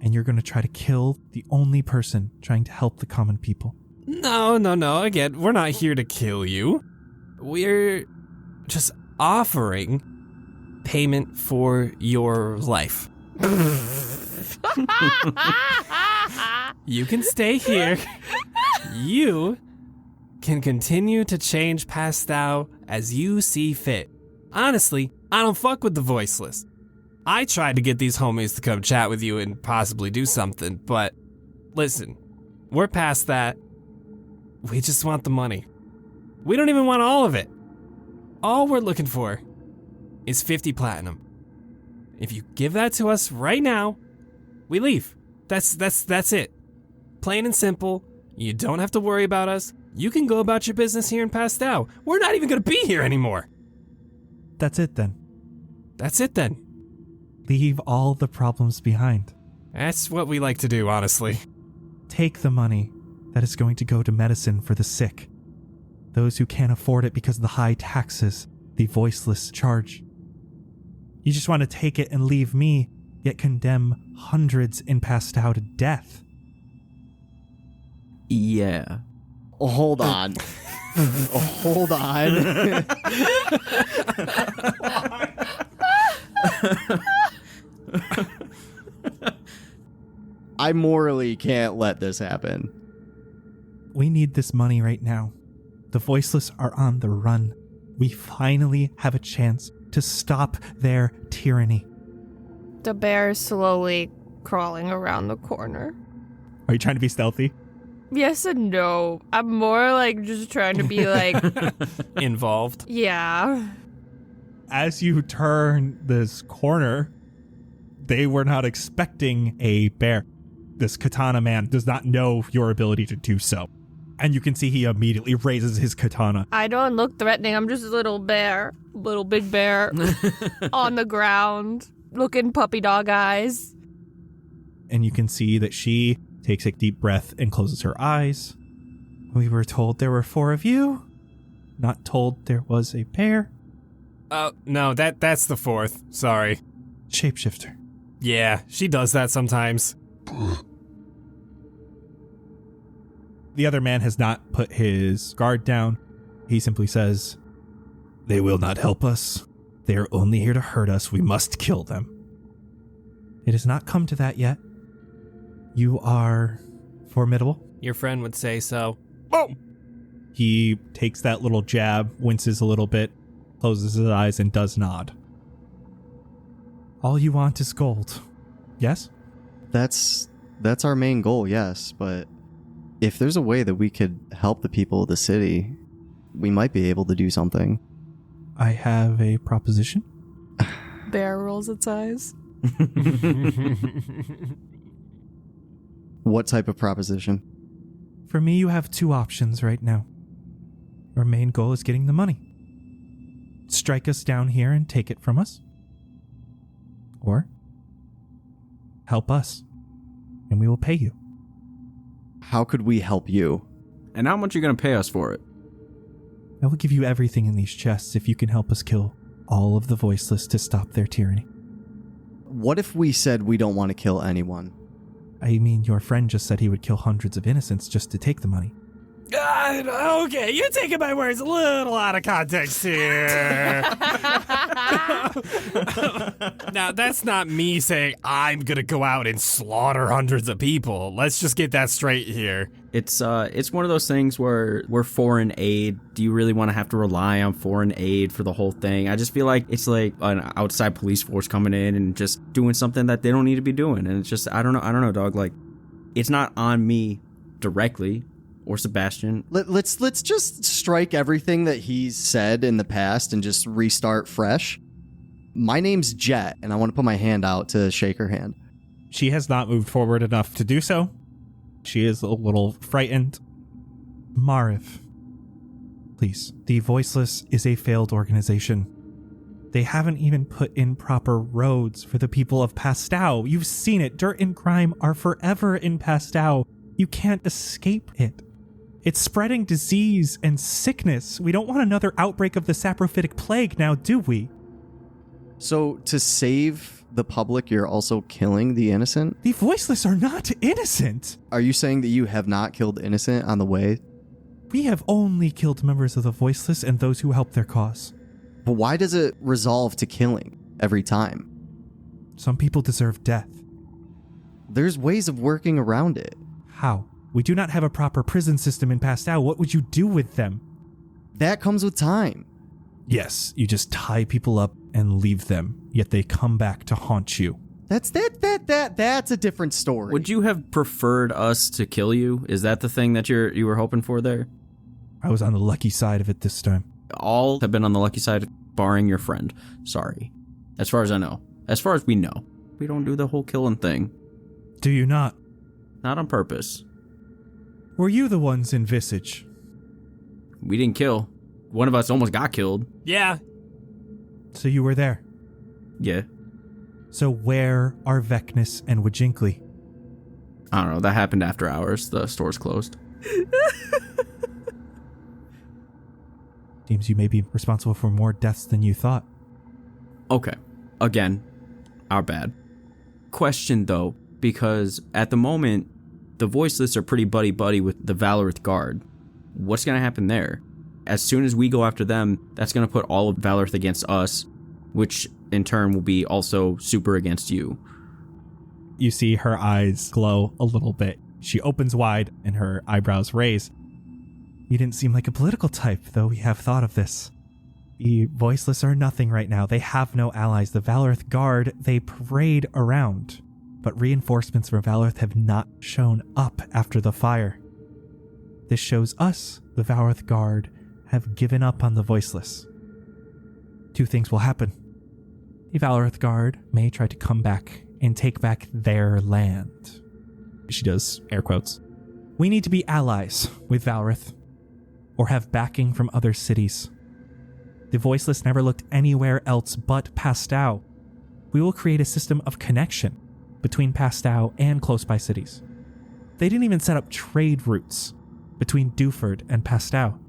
And you're going to try to kill the only person trying to help the common people. No. Again, we're not here to kill you. We're just offering payment for your life. You can stay here. You can continue to change Pastel as you see fit. Honestly, I don't fuck with the Voiceless. I tried to get these homies to come chat with you and possibly do something, but listen, we're past that. We just want the money. We don't even want all of it. All we're looking for is 50 platinum. If you give that to us right now, we leave. That's it. Plain and simple. You don't have to worry about us. You can go about your business here in Pastel. We're not even going to be here anymore. That's it then. Leave all the problems behind. That's what we like to do, honestly. Take the money that is going to go to medicine for the sick. Those who can't afford it because of the high taxes the Voiceless charge. You just want to take it and leave me yet condemn hundreds in Pastau to death. Yeah. Oh, hold on. Hold on. I morally can't let this happen. We need this money right now. The voiceless are on the run. We finally have a chance to stop their tyranny. The bear is slowly crawling around the corner. Are you trying to be stealthy? Yes and no. I'm more like just trying to be like, Involved. yeah. As you turn this corner, they were not expecting a bear. This katana man does not know your ability to do so. And you can see he immediately raises his katana. I don't look threatening. I'm just a little bear, little big bear on the ground, looking puppy dog eyes. And you can see that she takes a deep breath and closes her eyes. We were told there were 4 of you, not told there was a bear. No, that's the 4th. Sorry. Shapeshifter. Yeah, she does that sometimes. The other man has not put his guard down. He simply says, "They will not help us. They are only here to hurt us. We must kill them." It has not come to that yet. You are formidable. Your friend would say so. Boom! He takes that little jab, winces a little bit, closes his eyes, and does nod. All you want is gold. Yes? That's our main goal, yes, but if there's a way that we could help the people of the city, we might be able to do something. I have a proposition. Bear rolls its eyes. What type of proposition? For me, you have 2 options right now. Your main goal is getting the money. Strike us down here and take it from us. Or help us, and we will pay you. How could we help you? And how much are you going to pay us for it? I will give you everything in these chests if you can help us kill all of the voiceless to stop their tyranny. What if we said we don't want to kill anyone? I mean, your friend just said he would kill hundreds of innocents just to take the money. Okay, you're taking my words a little out of context here. Now, that's not me saying I'm gonna go out and slaughter hundreds of people. Let's just get that straight here. It's one of those things where we're foreign aid. Do you really want to have to rely on foreign aid for the whole thing? I just feel like it's like an outside police force coming in and just doing something that they don't need to be doing. And it's just, I don't know, dog. Like, it's not on me directly. Or Sebastian. Let's just strike everything that he's said in the past and just restart fresh. My name's Jett, and I want to put my hand out to shake her hand. She has not moved forward enough to do so. She is a little frightened. Mariv, please. The Voiceless is a failed organization. They haven't even put in proper roads for the people of Pastau. You've seen it. Dirt and crime are forever in Pastau. You can't escape it. It's spreading disease and sickness. We don't want another outbreak of the saprophytic plague now, do we? So, to save the public, you're also killing the innocent? The Voiceless are not innocent. Are you saying that you have not killed innocent on the way? We have only killed members of the Voiceless and those who help their cause. But why does it resolve to killing every time? Some people deserve death. There's ways of working around it. How? We do not have a proper prison system in Pastau. What would you do with them? That comes with time. Yes, you just tie people up and leave them, yet they come back to haunt you. That's a different story. Would you have preferred us to kill you? Is that the thing that you were hoping for there? I was on the lucky side of it this time. All have been on the lucky side, barring your friend. Sorry. As far as I know. As far as we know. We don't do the whole killing thing. Do you not? Not on purpose. Were you the ones in Visage? We didn't kill. One of us almost got killed. Yeah. So you were there? Yeah. So where are Vecnus and Wajinkly? I don't know. That happened after hours. The store's closed. Seems you may be responsible for more deaths than you thought. Okay. Again, our bad. question, though, because at the moment, the voiceless are pretty buddy-buddy with the Valorith Guard. What's going to happen there? As soon as we go after them, that's going to put all of Valorith against us, which in turn will be also super against you. You see her eyes glow a little bit. She opens wide and her eyebrows raise. You didn't seem like a political type, though we have thought of this. The voiceless are nothing right now. They have no allies. The Valorith Guard, they parade around. But reinforcements from Valorith have not shown up after the fire. This shows us, the Valorith Guard, have given up on the voiceless. Two things will happen. The Valorith Guard may try to come back and take back their land. She does air quotes. We need to be allies with Valorith, or have backing from other cities. The voiceless never looked anywhere else but Pastau. We will create a system of connection between Pastau and close-by cities. They didn't even set up trade routes between Dewford and Pastau.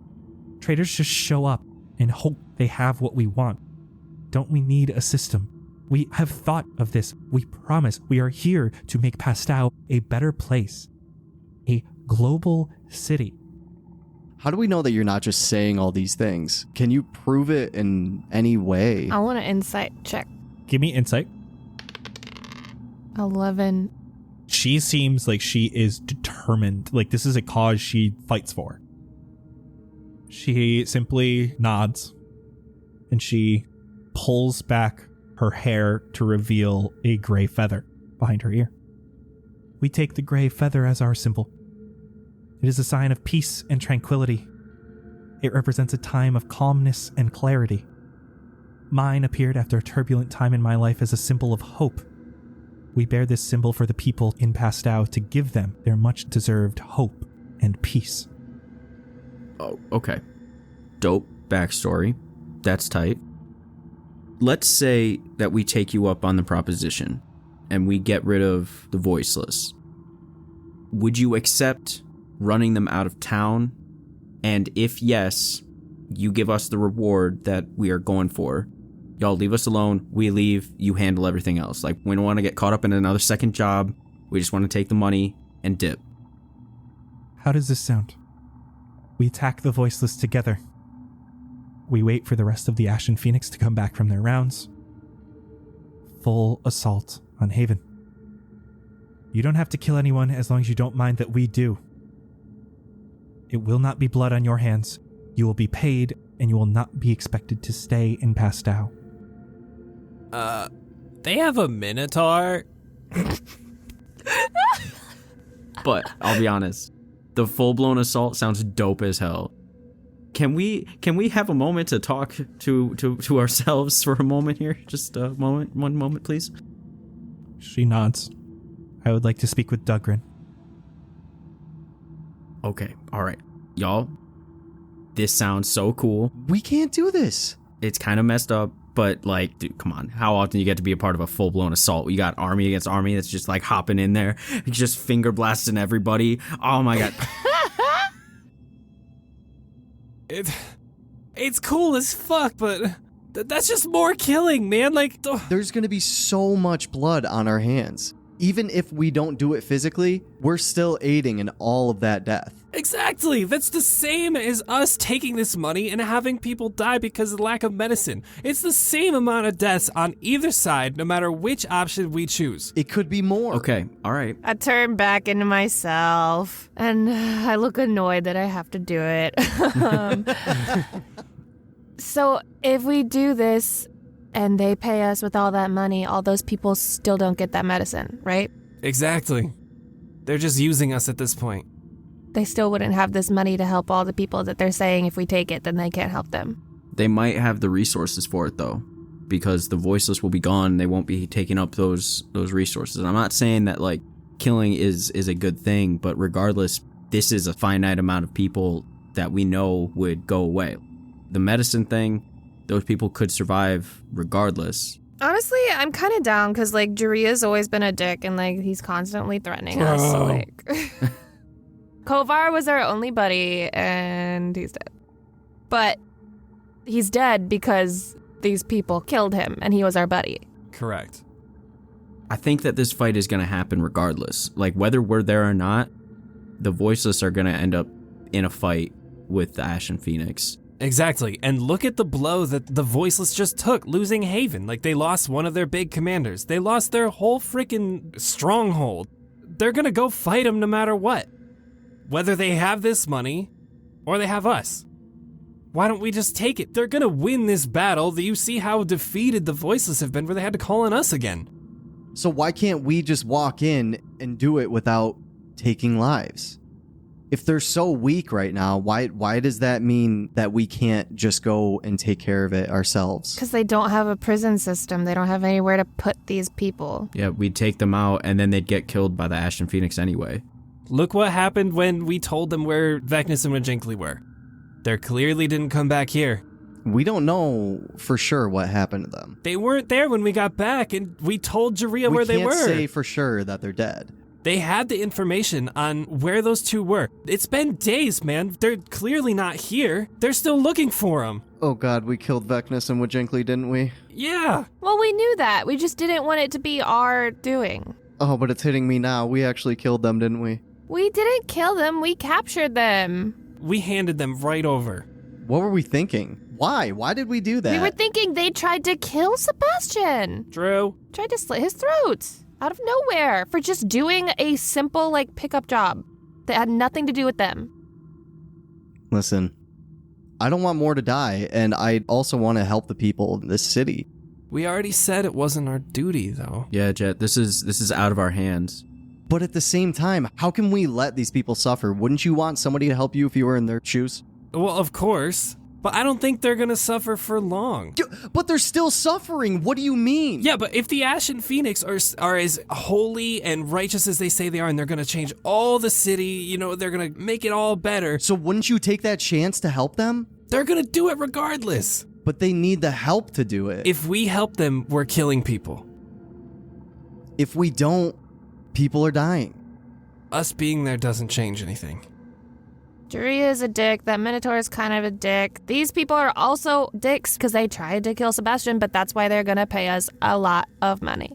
Traders just show up and hope they have what we want. Don't we need a system? We have thought of this. We promise we are here to make Pastau a better place. A global city. How do we know that you're not just saying all these things? Can you prove it in any way? I want an insight check. Give me insight. 11. She seems like she is determined. Like this is a cause she fights for. She simply nods and she pulls back her hair to reveal a gray feather behind her ear. We take the gray feather as our symbol. It is a sign of peace and tranquility. It represents a time of calmness and clarity. Mine appeared after a turbulent time in my life as a symbol of hope. We bear this symbol for the people in Pastau to give them their much-deserved hope and peace. Oh, okay. Dope backstory. That's tight. Let's say that we take you up on the proposition and we get rid of the voiceless. Would you accept running them out of town? And if yes, you give us the reward that we are going for. Y'all leave us alone, we leave, you handle everything else. Like, we don't want to get caught up in another second job. We just want to take the money and dip. How does this sound? We attack the voiceless together. We wait for the rest of the Ashen Phoenix to come back from their rounds. Full assault on Haven. You don't have to kill anyone as long as you don't mind that we do. It will not be blood on your hands. You will be paid, and you will not be expected to stay in Pastau. They have a Minotaur? But I'll be honest, the full-blown assault sounds dope as hell. Can we have a moment to talk to ourselves for a moment here? Just a moment, one moment, please. She nods. I would like to speak with Dugrin. Okay, all right. Y'all, this sounds so cool. We can't do this. It's kind of messed up, but like, dude, come on. How often you get to be a part of a full-blown assault? You got army against army that's just like hopping in there, just finger blasting everybody. Oh my god. It's cool as fuck, but that's just more killing, man. Like, There's going to be so much blood on our hands. Even if we don't do it physically, we're still aiding in all of that death. exactly. That's the same as us taking this money and having people die because of lack of medicine. It's the same amount of deaths on either side, no matter which option we choose. It could be more. Okay, all right. I turn back into myself, and I look annoyed that I have to do it. So if we do this and they pay us with all that money, all those people still don't get that medicine, right? Exactly. They're just using us at this point. They still wouldn't have this money to help all the people that they're saying if we take it, then they can't help them. They might have the resources for it, though, because the voiceless will be gone. They won't be taking up those resources. And I'm not saying that, like, killing is a good thing, but regardless, this is a finite amount of people that we know would go away. The medicine thing, those people could survive regardless. Honestly, I'm kind of down because, like, Jaria's always been a dick and, like, he's constantly threatening us. So, like, Kovar was our only buddy and he's dead. But he's dead because these people killed him and he was our buddy. Correct. I think that this fight is going to happen regardless. Like, whether we're there or not, the Voiceless are going to end up in a fight with the Ashen Phoenix. Exactly, and look at the blow that the Voiceless just took, losing Haven. Like, they lost one of their big commanders. They lost their whole freaking stronghold. They're gonna go fight them no matter what. Whether they have this money, or they have us. Why don't we just take it? They're gonna win this battle. Do you see how defeated the Voiceless have been where they had to call on us again? So why can't we just walk in and do it without taking lives? If they're so weak right now, why does that mean that we can't just go and take care of it ourselves? Because they don't have a prison system. They don't have anywhere to put these people. Yeah, we'd take them out, and then they'd get killed by the Ashen Phoenix anyway. Look what happened when we told them where Vecnus and Wajinkly were. They clearly didn't come back here. We don't know for sure what happened to them. They weren't there when we got back, and we told Jaria where they were. We can't say for sure that they're dead. They had the information on where those two were. It's been days, man. They're clearly not here. They're still looking for them. Oh god, we killed Vecnus and Wajinkly, didn't we? Yeah. Well, we knew that. We just didn't want it to be our doing. Oh, but it's hitting me now. We actually killed them, didn't we? We didn't kill them. We captured them. We handed them right over. What were we thinking? Why? Why did we do that? We were thinking they tried to kill Sebastian. Drew. Tried to slit his throat. Out of nowhere for just doing a simple, pickup job that had nothing to do with them. Listen, I don't want more to die, and I also want to help the people in this city. We already said it wasn't our duty, though. Yeah, Jett, this is out of our hands. But at the same time, how can we let these people suffer? Wouldn't you want somebody to help you if you were in their shoes? Well, of course. But I don't think they're gonna suffer for long. But they're still suffering. What do you mean? Yeah, but if the Ashen Phoenix are as holy and righteous as they say they are, and they're gonna change all the city, they're gonna make it all better. So wouldn't you take that chance to help them? They're gonna do it regardless. But they need the help to do it. If we help them, we're killing people. If we don't, people are dying. Us being there doesn't change anything. Jaria is a dick. That Minotaur is kind of a dick. These people are also dicks because they tried to kill Sebastian, but that's why they're going to pay us a lot of money.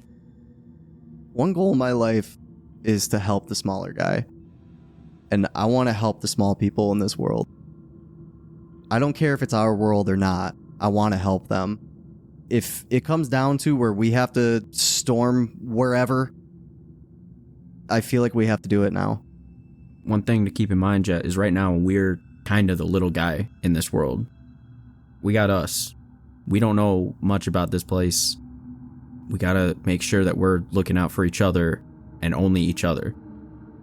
One goal in my life is to help the smaller guy. And I want to help the small people in this world. I don't care if it's our world or not. I want to help them. If it comes down to where we have to storm wherever, I feel like we have to do it now. One thing to keep in mind, Jett, is right now we're kind of the little guy in this world. We got us. We don't know much about this place. We gotta make sure that we're looking out for each other and only each other.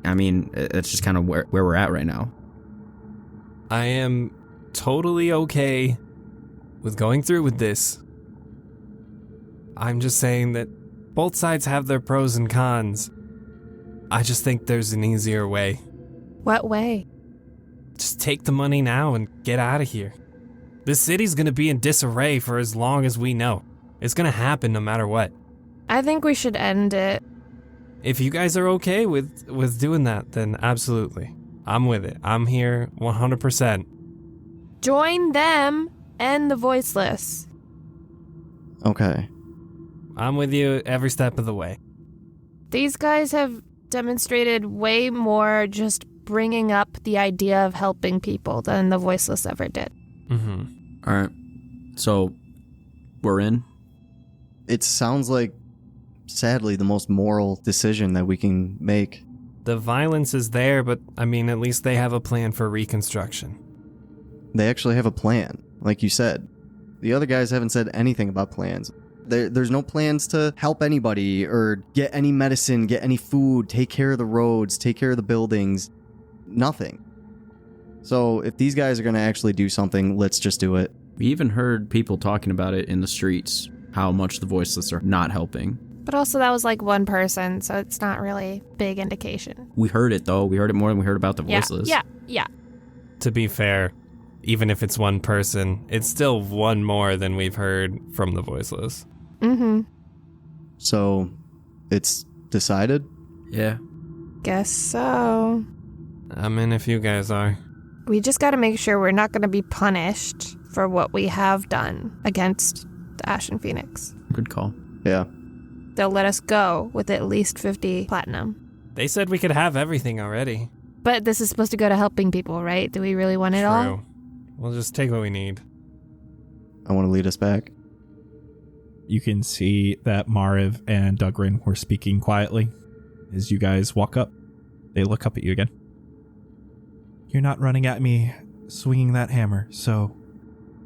I mean, that's just kind of where we're at right now. I am totally okay with going through with this. I'm just saying that both sides have their pros and cons. I just think there's an easier way. What way? Just take the money now and get out of here. This city's gonna be in disarray for as long as we know. It's gonna happen no matter what. I think we should end it. If you guys are okay with doing that, then absolutely. I'm with it. I'm here 100%. Join them and the Voiceless. Okay. I'm with you every step of the way. These guys have demonstrated way more just bringing up the idea of helping people than the Voiceless ever did. Mm-hmm. All right. So, we're in? It sounds like, sadly, the most moral decision that we can make. The violence is there, but at least they have a plan for reconstruction. They actually have a plan, like you said. The other guys haven't said anything about plans. There's no plans to help anybody or get any medicine, get any food, take care of the roads, take care of the buildings. Nothing. So if these guys are going to actually do something, let's just do it. We even heard people talking about it in the streets, how much the Voiceless are not helping. But also that was one person, so it's not really big indication. We heard it, though. We heard it more than we heard about the Voiceless. Yeah. To be fair, even if it's one person, it's still one more than we've heard from the Voiceless. Mm-hmm. So, it's decided? Yeah. Guess so. I'm in if you guys are. We just gotta make sure we're not gonna be punished for what we have done against the Ashen Phoenix. Good call. Yeah. they'll let us go with at least 50 platinum. They said we could have everything already. But this is supposed to go to helping people, right? Do we really want it all? True. We'll just take what we need. I want to lead us back. You can see that Mariv and Dugrin were speaking quietly as you guys walk up. They look up at you again. You're not running at me swinging that hammer, so...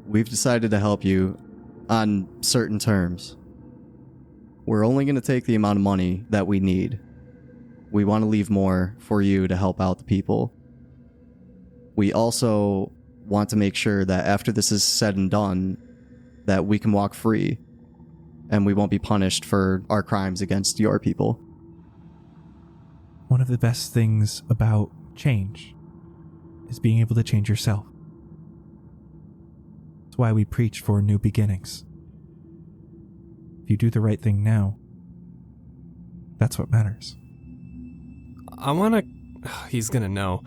We've decided to help you on certain terms. We're only going to take the amount of money that we need. We want to leave more for you to help out the people. We also want to make sure that after this is said and done, that we can walk free and we won't be punished for our crimes against your people. One of the best things about change is being able to change yourself. That's why we preach for new beginnings. If you do the right thing now, that's what matters. He's gonna know.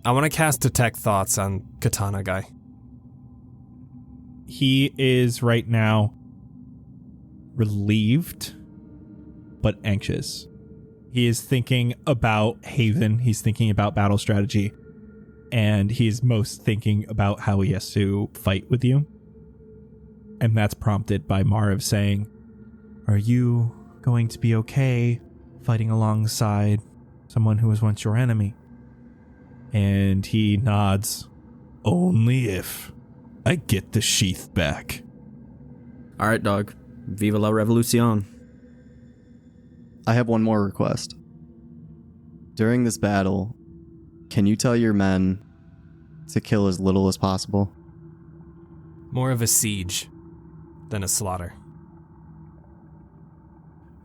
I want to cast Detect Thoughts on Katana Guy. He is right now relieved, but anxious. He is thinking about Haven. He's thinking about battle strategy. And he's most thinking about how he has to fight with you. And that's prompted by Mariv saying, "Are you going to be okay fighting alongside someone who was once your enemy?" And he nods. "Only if I get the sheath back." All right, dog. Viva la revolucion. I have one more request. During this battle, can you tell your men to kill as little as possible? More of a siege than a slaughter.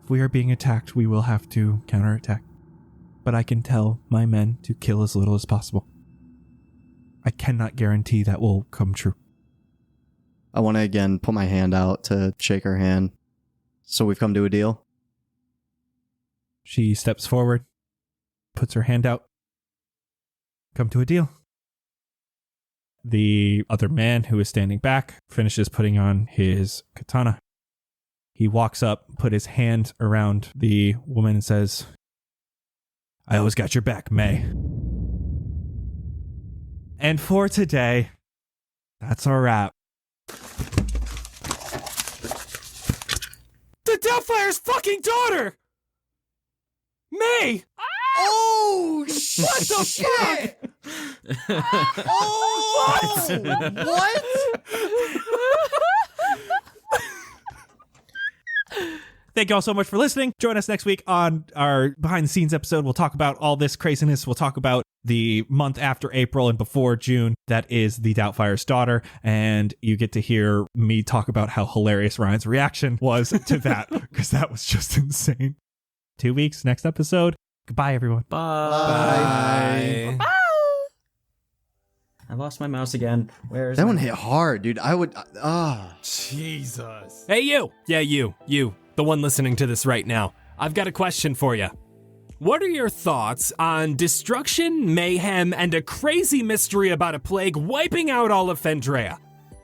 If we are being attacked, we will have to counterattack. But I can tell my men to kill as little as possible. I cannot guarantee that will come true. I want to again put my hand out to shake her hand. So we've come to a deal? She steps forward, puts her hand out. Come to a deal. The other man who is standing back finishes putting on his katana. He walks up, put his hand around the woman and says, "I always got your back, May." And for today, that's our wrap. The Doubtfire's fucking daughter! May! Oh, shit! What the fuck? Oh! What? Thank you all so much for listening. Join us next week on our behind the scenes episode. We'll talk about all this craziness. We'll talk about the month after April and before June. That is the Doubtfire's daughter. And you get to hear me talk about how hilarious Ryan's reaction was to that, because that was just insane. 2 weeks, next episode. Goodbye, everyone. Bye. Bye. I lost my mouse again. Where is That my- one hit hard, dude. I would... Jesus. Hey, you. Yeah, you. The one listening to this right now. I've got a question for you. What are your thoughts on destruction, mayhem, and a crazy mystery about a plague wiping out all of Fendrea?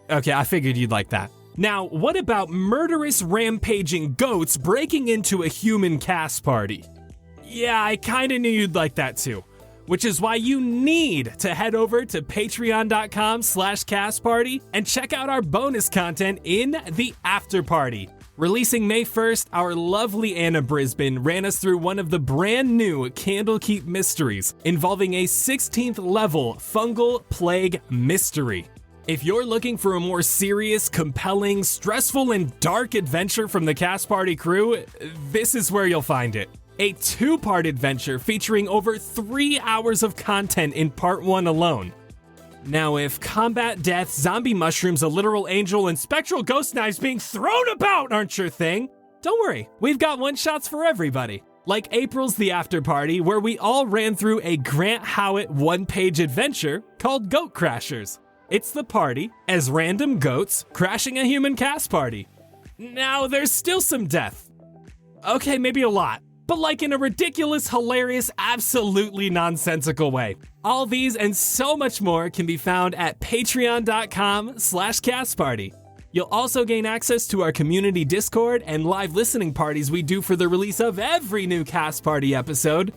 Okay, I figured you'd like that. Now, what about murderous rampaging goats breaking into a human cast party? Yeah, I kinda knew you'd like that too. Which is why you need to head over to patreon.com/castparty and check out our bonus content in the After Party. Releasing May 1st, our lovely Anna Brisbane ran us through one of the brand new Candlekeep mysteries involving a 16th level fungal plague mystery. If you're looking for a more serious, compelling, stressful, and dark adventure from the Cast Party crew, this is where you'll find it. A 2-part adventure featuring over 3 hours of content in part 1 alone. Now, if combat, death, zombie mushrooms, a literal angel, and spectral ghost knives being thrown about aren't your thing, don't worry, we've got one-shots for everybody. Like April's The After Party, where we all ran through a Grant Howitt 1-page adventure called Goat Crashers. It's the party as random goats crashing a human cast party. Now, there's still some death. Okay, maybe a lot, but like in a ridiculous, hilarious, absolutely nonsensical way. All these and so much more can be found at patreon.com/castparty. You'll also gain access to our community Discord and live listening parties we do for the release of every new Cast Party episode.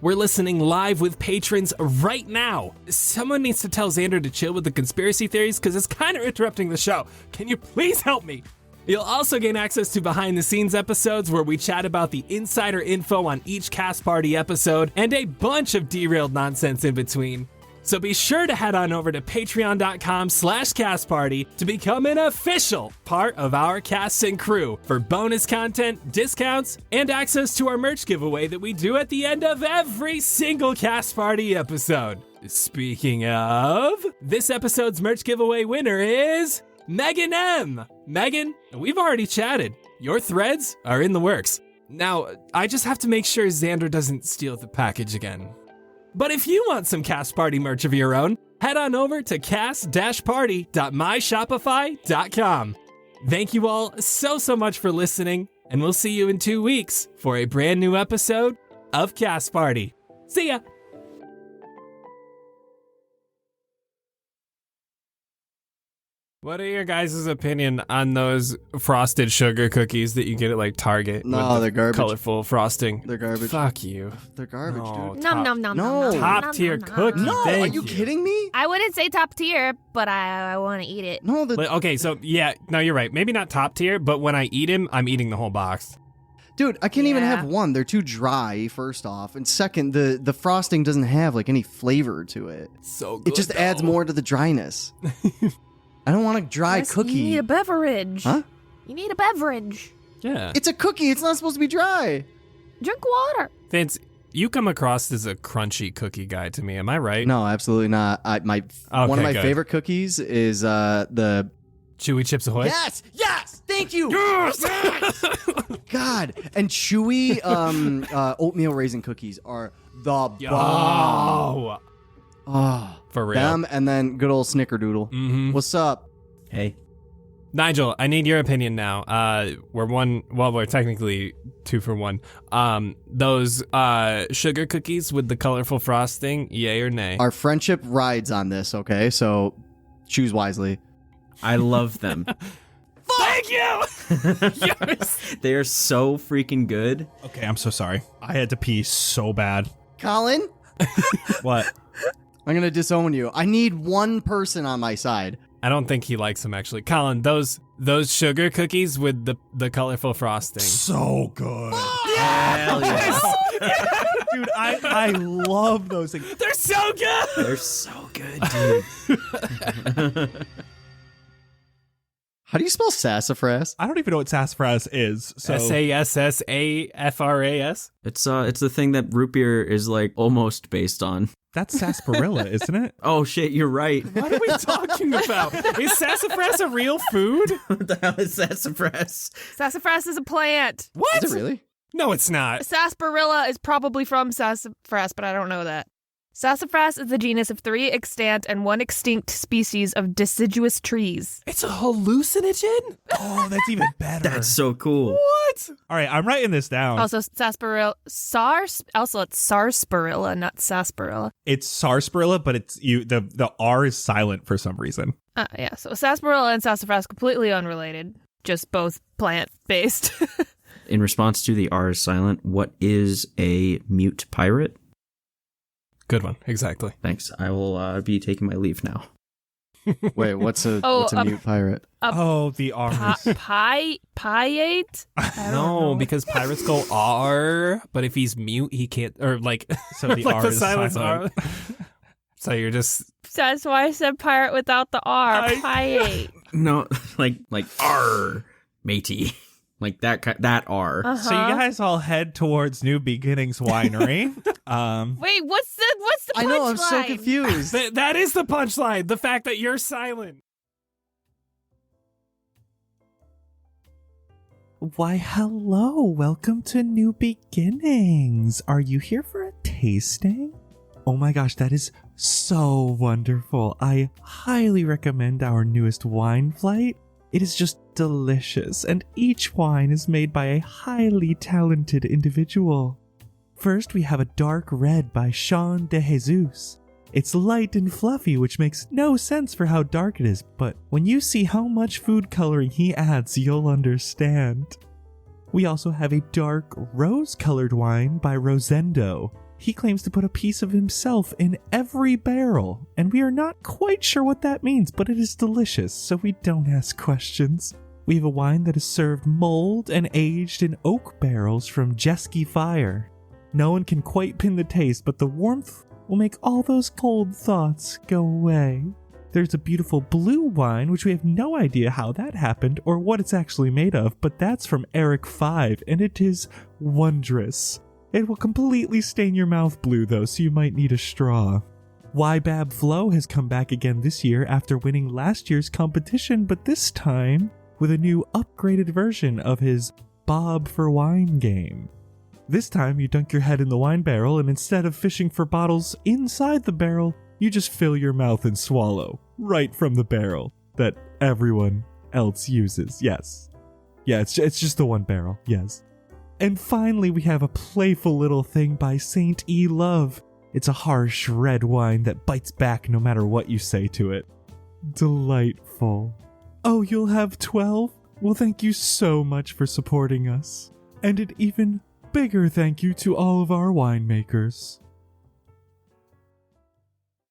We're listening live with patrons right now. Someone needs to tell Xander to chill with the conspiracy theories because it's kind of interrupting the show. Can you please help me? You'll also gain access to behind the scenes episodes where we chat about the insider info on each Cast Party episode and a bunch of derailed nonsense in between. So be sure to head on over to patreon.com/castparty to become an official part of our cast and crew for bonus content, discounts, and access to our merch giveaway that we do at the end of every single Cast Party episode. Speaking of, this episode's merch giveaway winner is Megan M. Megan, we've already chatted. Your threads are in the works. Now, I just have to make sure Xander doesn't steal the package again. But if you want some Cast Party merch of your own, head on over to cast-party.myshopify.com. Thank you all so much for listening, and we'll see you in 2 weeks for a brand new episode of Cast Party. See ya! What are your guys' opinion on those frosted sugar cookies that you get at like Target? No, with the they're garbage. Colorful frosting. They're garbage. Fuck you. They're garbage, No. dude. Nom nom nom No. nom. Top nom, tier nom, nom. cookie. No, Thank are you you. kidding me? I wouldn't say top tier, but I want to eat it. No, Okay, so yeah, no, you're right. Maybe not top tier, but when I eat him, I'm eating the whole box. dude, I can't even Yeah. have one. They're too dry, first off. And second, the frosting doesn't have like any flavor to it. So good. It just adds more to the dryness. I don't want a dry Yes, cookie. You need a beverage. Huh? You need a beverage. Yeah. It's a cookie. It's not supposed to be dry. Drink water. Vince, you come across as a crunchy cookie guy to me. Am I right? No, absolutely not. One of my good. favorite cookies is the Chewy Chips Ahoy? Yes! Thank you! Yes! God. And chewy oatmeal raisin cookies are the bomb. Oh, Oh, for real. them and then good old Snickerdoodle. Mm-hmm. What's up? Hey. Nigel, I need your opinion now. We're technically 2 for 1. Those sugar cookies with the colorful frosting, yay or nay? Our friendship rides on this, okay? So choose wisely. I love them. Thank you! Yes! They are so freaking good. Okay, I'm so sorry. I had to pee so bad. Colin, What? I'm going to disown you. I need one person on my side. I don't think he likes them, actually. Colin, those sugar cookies with the colorful frosting. So good. Hell yeah. Dude, I love those things. They're so good! They're so good, dude. How do you spell sassafras? I don't even know what sassafras is. So Sassafras. It's the thing that root beer is like almost based on. that's sarsaparilla, isn't it? Oh shit, you're right. What are we talking about? Is sassafras a real food? What the hell is sassafras? Sassafras is a plant. What? Is it really? No, it's not. Sarsaparilla is probably from sassafras, but I don't know that. Sassafras is the genus of 3 extant and 1 extinct species of deciduous trees. It's a hallucinogen? Oh, that's even better. That's so cool. What? All right, I'm writing this down. Also, sarsaparilla. Also, it's sarsaparilla, not sarsaparilla. It's sarsaparilla, but it's the R is silent for some reason. Yeah, so sarsaparilla and sassafras completely unrelated, just both plant-based. In response to the R is silent, what is a mute pirate? Good one. Exactly. Thanks. I will be taking my leave now. Wait, what's a Oh, mute pirate? Oh, the R is... Piate? No, because pirates go R, but if he's mute, he can't. Or like, So the like R the is silence silent. R. So you're just. That's why I said pirate without the R. Piate. No, like R, matey. Like that R. Uh-huh. So you guys all head towards New Beginnings Winery. Wait, what's the punchline? I know, I'm so confused. That is the punchline. The fact that you're silent. Why, hello. Welcome to New Beginnings. Are you here for a tasting? Oh my gosh, that is so wonderful. I highly recommend our newest wine flight. It is just delicious, and each wine is made by a highly talented individual. First, we have a dark red by Sean de Jesus. It's light and fluffy, which makes no sense for how dark it is, but when you see how much food coloring he adds, you'll understand. We also have a dark rose-colored wine by Rosendo. He claims to put a piece of himself in every barrel, and we are not quite sure what that means, but it is delicious, so we don't ask questions. We have a wine that is served mulled and aged in oak barrels from Jeski Fire. No one can quite pin the taste, but the warmth will make all those cold thoughts go away. There's a beautiful blue wine, which we have no idea how that happened or what it's actually made of, but that's from Eric 5, and it is wondrous. It will completely stain your mouth blue, though, so you might need a straw. YBAB Flow has come back again this year after winning last year's competition, but this time with a new upgraded version of his Bob for Wine game. This time you dunk your head in the wine barrel, and instead of fishing for bottles inside the barrel, you just fill your mouth and swallow right from the barrel that everyone else uses. Yes. Yeah, it's just the one barrel. Yes. And finally, we have a playful little thing by Saint E. Love. It's a harsh red wine that bites back no matter what you say to it. Delightful. Oh, you'll have 12? Well, thank you so much for supporting us. And an even bigger thank you to all of our winemakers.